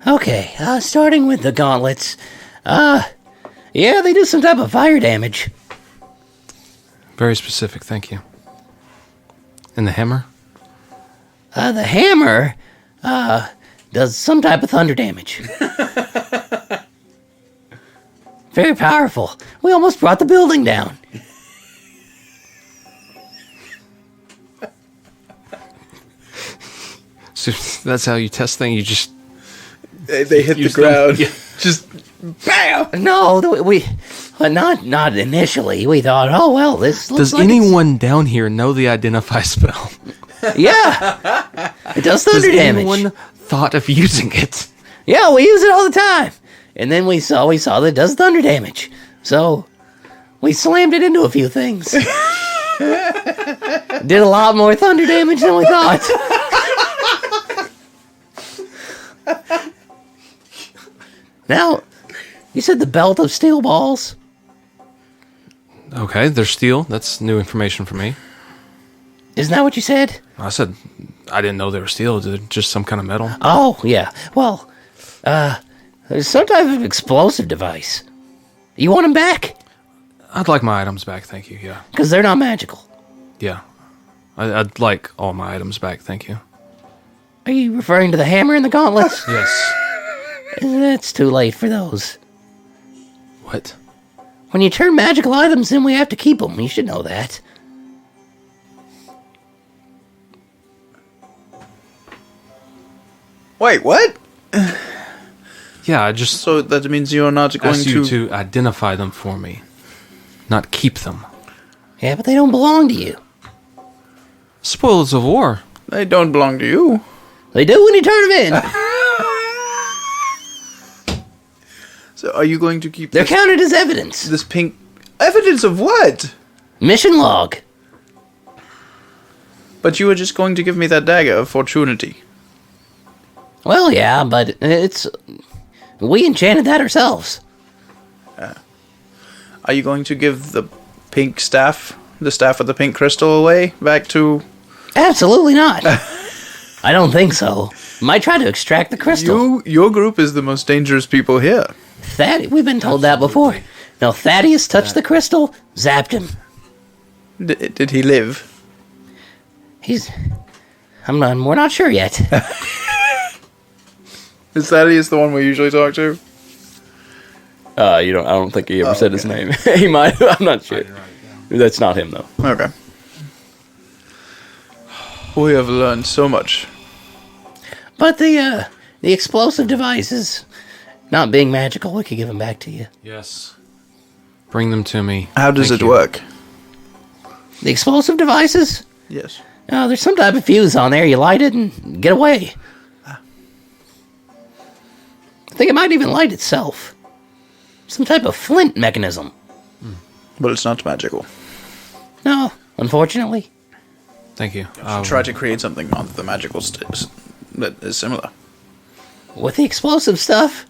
Okay, starting with the gauntlets. Yeah, they do some type of fire damage. Very specific, thank you. And the hammer? The hammer, does some type of thunder damage. Very powerful. We almost brought the building down. So that's how you test things? You just... They hit the use them? ground. Yeah. Just BAM! No, we not initially. We thought, oh well, this looks Does like anyone down here know the identify spell? yeah, it does Does thunder damage. anyone thought of using it? Yeah, we use it all the time. And then we saw that it does thunder damage. So we slammed it into a few things. Did a lot more thunder damage than we thought. Now, you said the belt of steel balls? Okay, they're steel. That's new information for me. Isn't that what you said? I said I didn't know they were steel. They're just some kind of metal. Oh, yeah. Well, there's some type of explosive device. You want them back? I'd like my items back, thank you. Yeah. Because they're not magical. Yeah. I'd like all my items back, thank you. Are you referring to the hammer and the gauntlets? Yes. It's too late for those. What? When you turn magical items in, we have to keep them. You should know that. Wait, what? Yeah, I just So that means you're not going asked you to identify them for me, not keep them. Yeah, but they don't belong to you. Spoils of war. They don't belong to you. They do when you turn them in. So are you going to keep They're counted as evidence. this pink... Evidence of what? Mission log. But you were just going to give me that dagger of Fortunity. Well, yeah, but it's... We enchanted that ourselves. Are you going to give the pink staff, the staff of the pink crystal away back to... Absolutely not. I don't think so. Might try to extract the crystal. Your group is the most dangerous people here. We've been told that before. Now, Thaddeus touched the crystal, zapped him. Did he live? We're not sure yet. Is Thaddeus the one we usually talk to? I don't think he ever said his name. He might. I'm not sure. That's not him though. Okay. We have learned so much. But the explosive devices, not being magical, we could give them back to you. Yes. Bring them to me. How does Thank it you. work? The explosive devices? Yes. Oh, there's some type of fuse on there. You light it and get away. I think it might even light itself. Some type of flint mechanism. But it's not magical. No, unfortunately. Thank you. Try to create something on the magical that is similar. With the explosive stuff?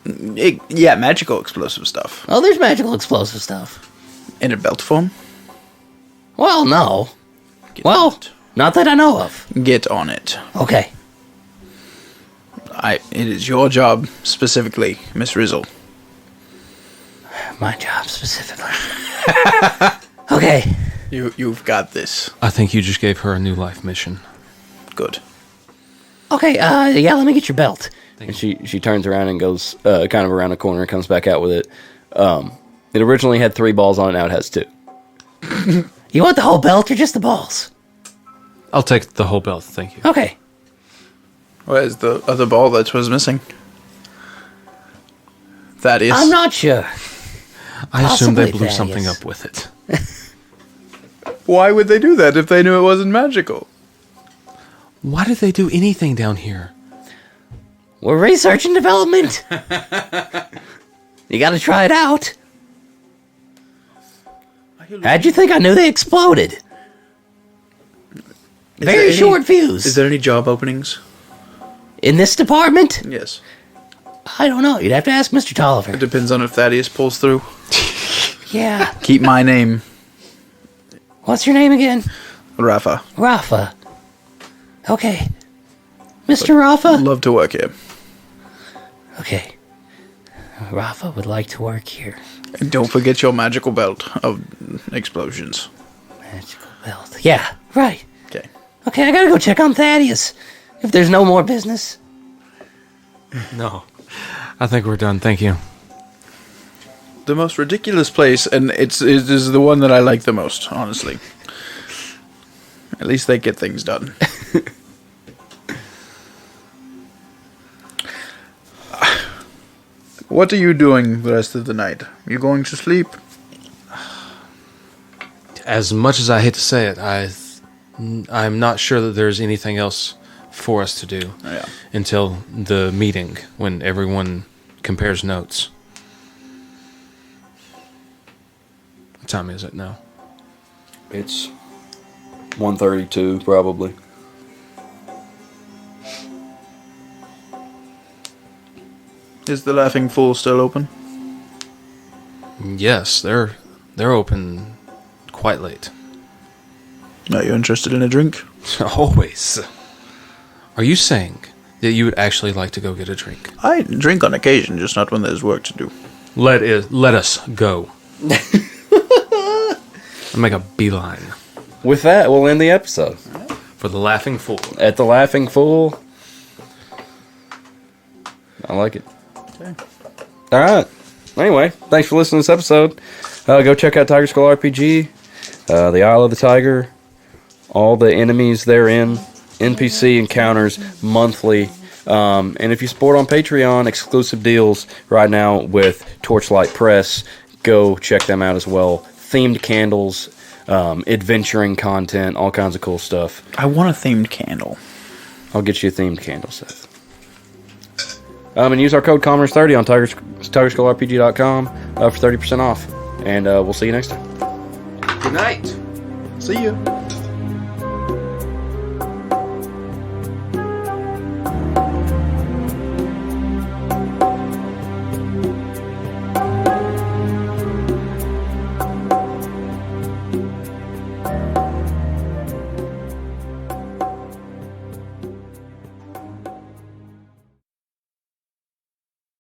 Yeah, magical explosive stuff. Oh, there's magical explosive stuff. In a belt form? Well, no. Get Well, on it. not that I know of. Get on it. Okay. It is your job, specifically, Miss Rizzle. My job specifically. Okay. You've got this. I think you just gave her a new life mission. Good. Okay, yeah, let me get your belt. And she turns around and goes kind of around the corner and comes back out with it. It originally had 3 balls on it, now it has 2. You want the whole belt or just the balls? I'll take the whole belt, thank you. Okay. Where's the other ball that was missing? Thaddeus. I'm not sure. I assume they Possibly blew something Thaddeus. up with it. Why would they do that if they knew it wasn't magical? Why did they do anything down here? We're research and development. You gotta try it out. How'd you think I knew they exploded? Very short fuse. Is there any job openings? In this department? Yes. I don't know. You'd have to ask Mr. It Tolliver. depends on if Thaddeus pulls through. Yeah. Keep my name, What's your name again? Rafa. Rafa. Okay. Mr. Rafa? Love to work here. Okay. Rafa would like to work here. And don't forget your magical belt of explosions. Magical belt. Yeah, right. Okay. Okay, I gotta go check on Thaddeus. If there's no more business. No. I think we're done, thank you. The most ridiculous place, and it is the one that I like the most, honestly. At least they get things done. What are you doing the rest of the night? You going to sleep? As much as I hate to say it, I'm not sure that there's anything else for us to do Yeah. until the meeting when everyone compares notes. What time is it now? It's 1:32 probably. Is the Laughing Fool still open? Yes, they're open quite late. Are you interested in a drink? Always. Are you saying that you would actually like to go get a drink? I drink on occasion, just not when there's work to do. Let us go. I'll make a beeline With that, we'll end the episode. for the Laughing Fool. At the Laughing Fool. I like it. Okay. All right. Anyway, thanks for listening to this episode. Go check out Tiger Skull RPG, the Isle of the Tiger, all the enemies therein, NPC encounters monthly. And if you support on Patreon, exclusive deals right now with Torchlight Press. Go check them out as well. Themed candles, adventuring content, all kinds of cool stuff. I want a themed candle. I'll get you a themed candle, Seth. And use our code Commerce30 on TigerSkullRPG.com for 30% off. And we'll see you next time. Good night. See you.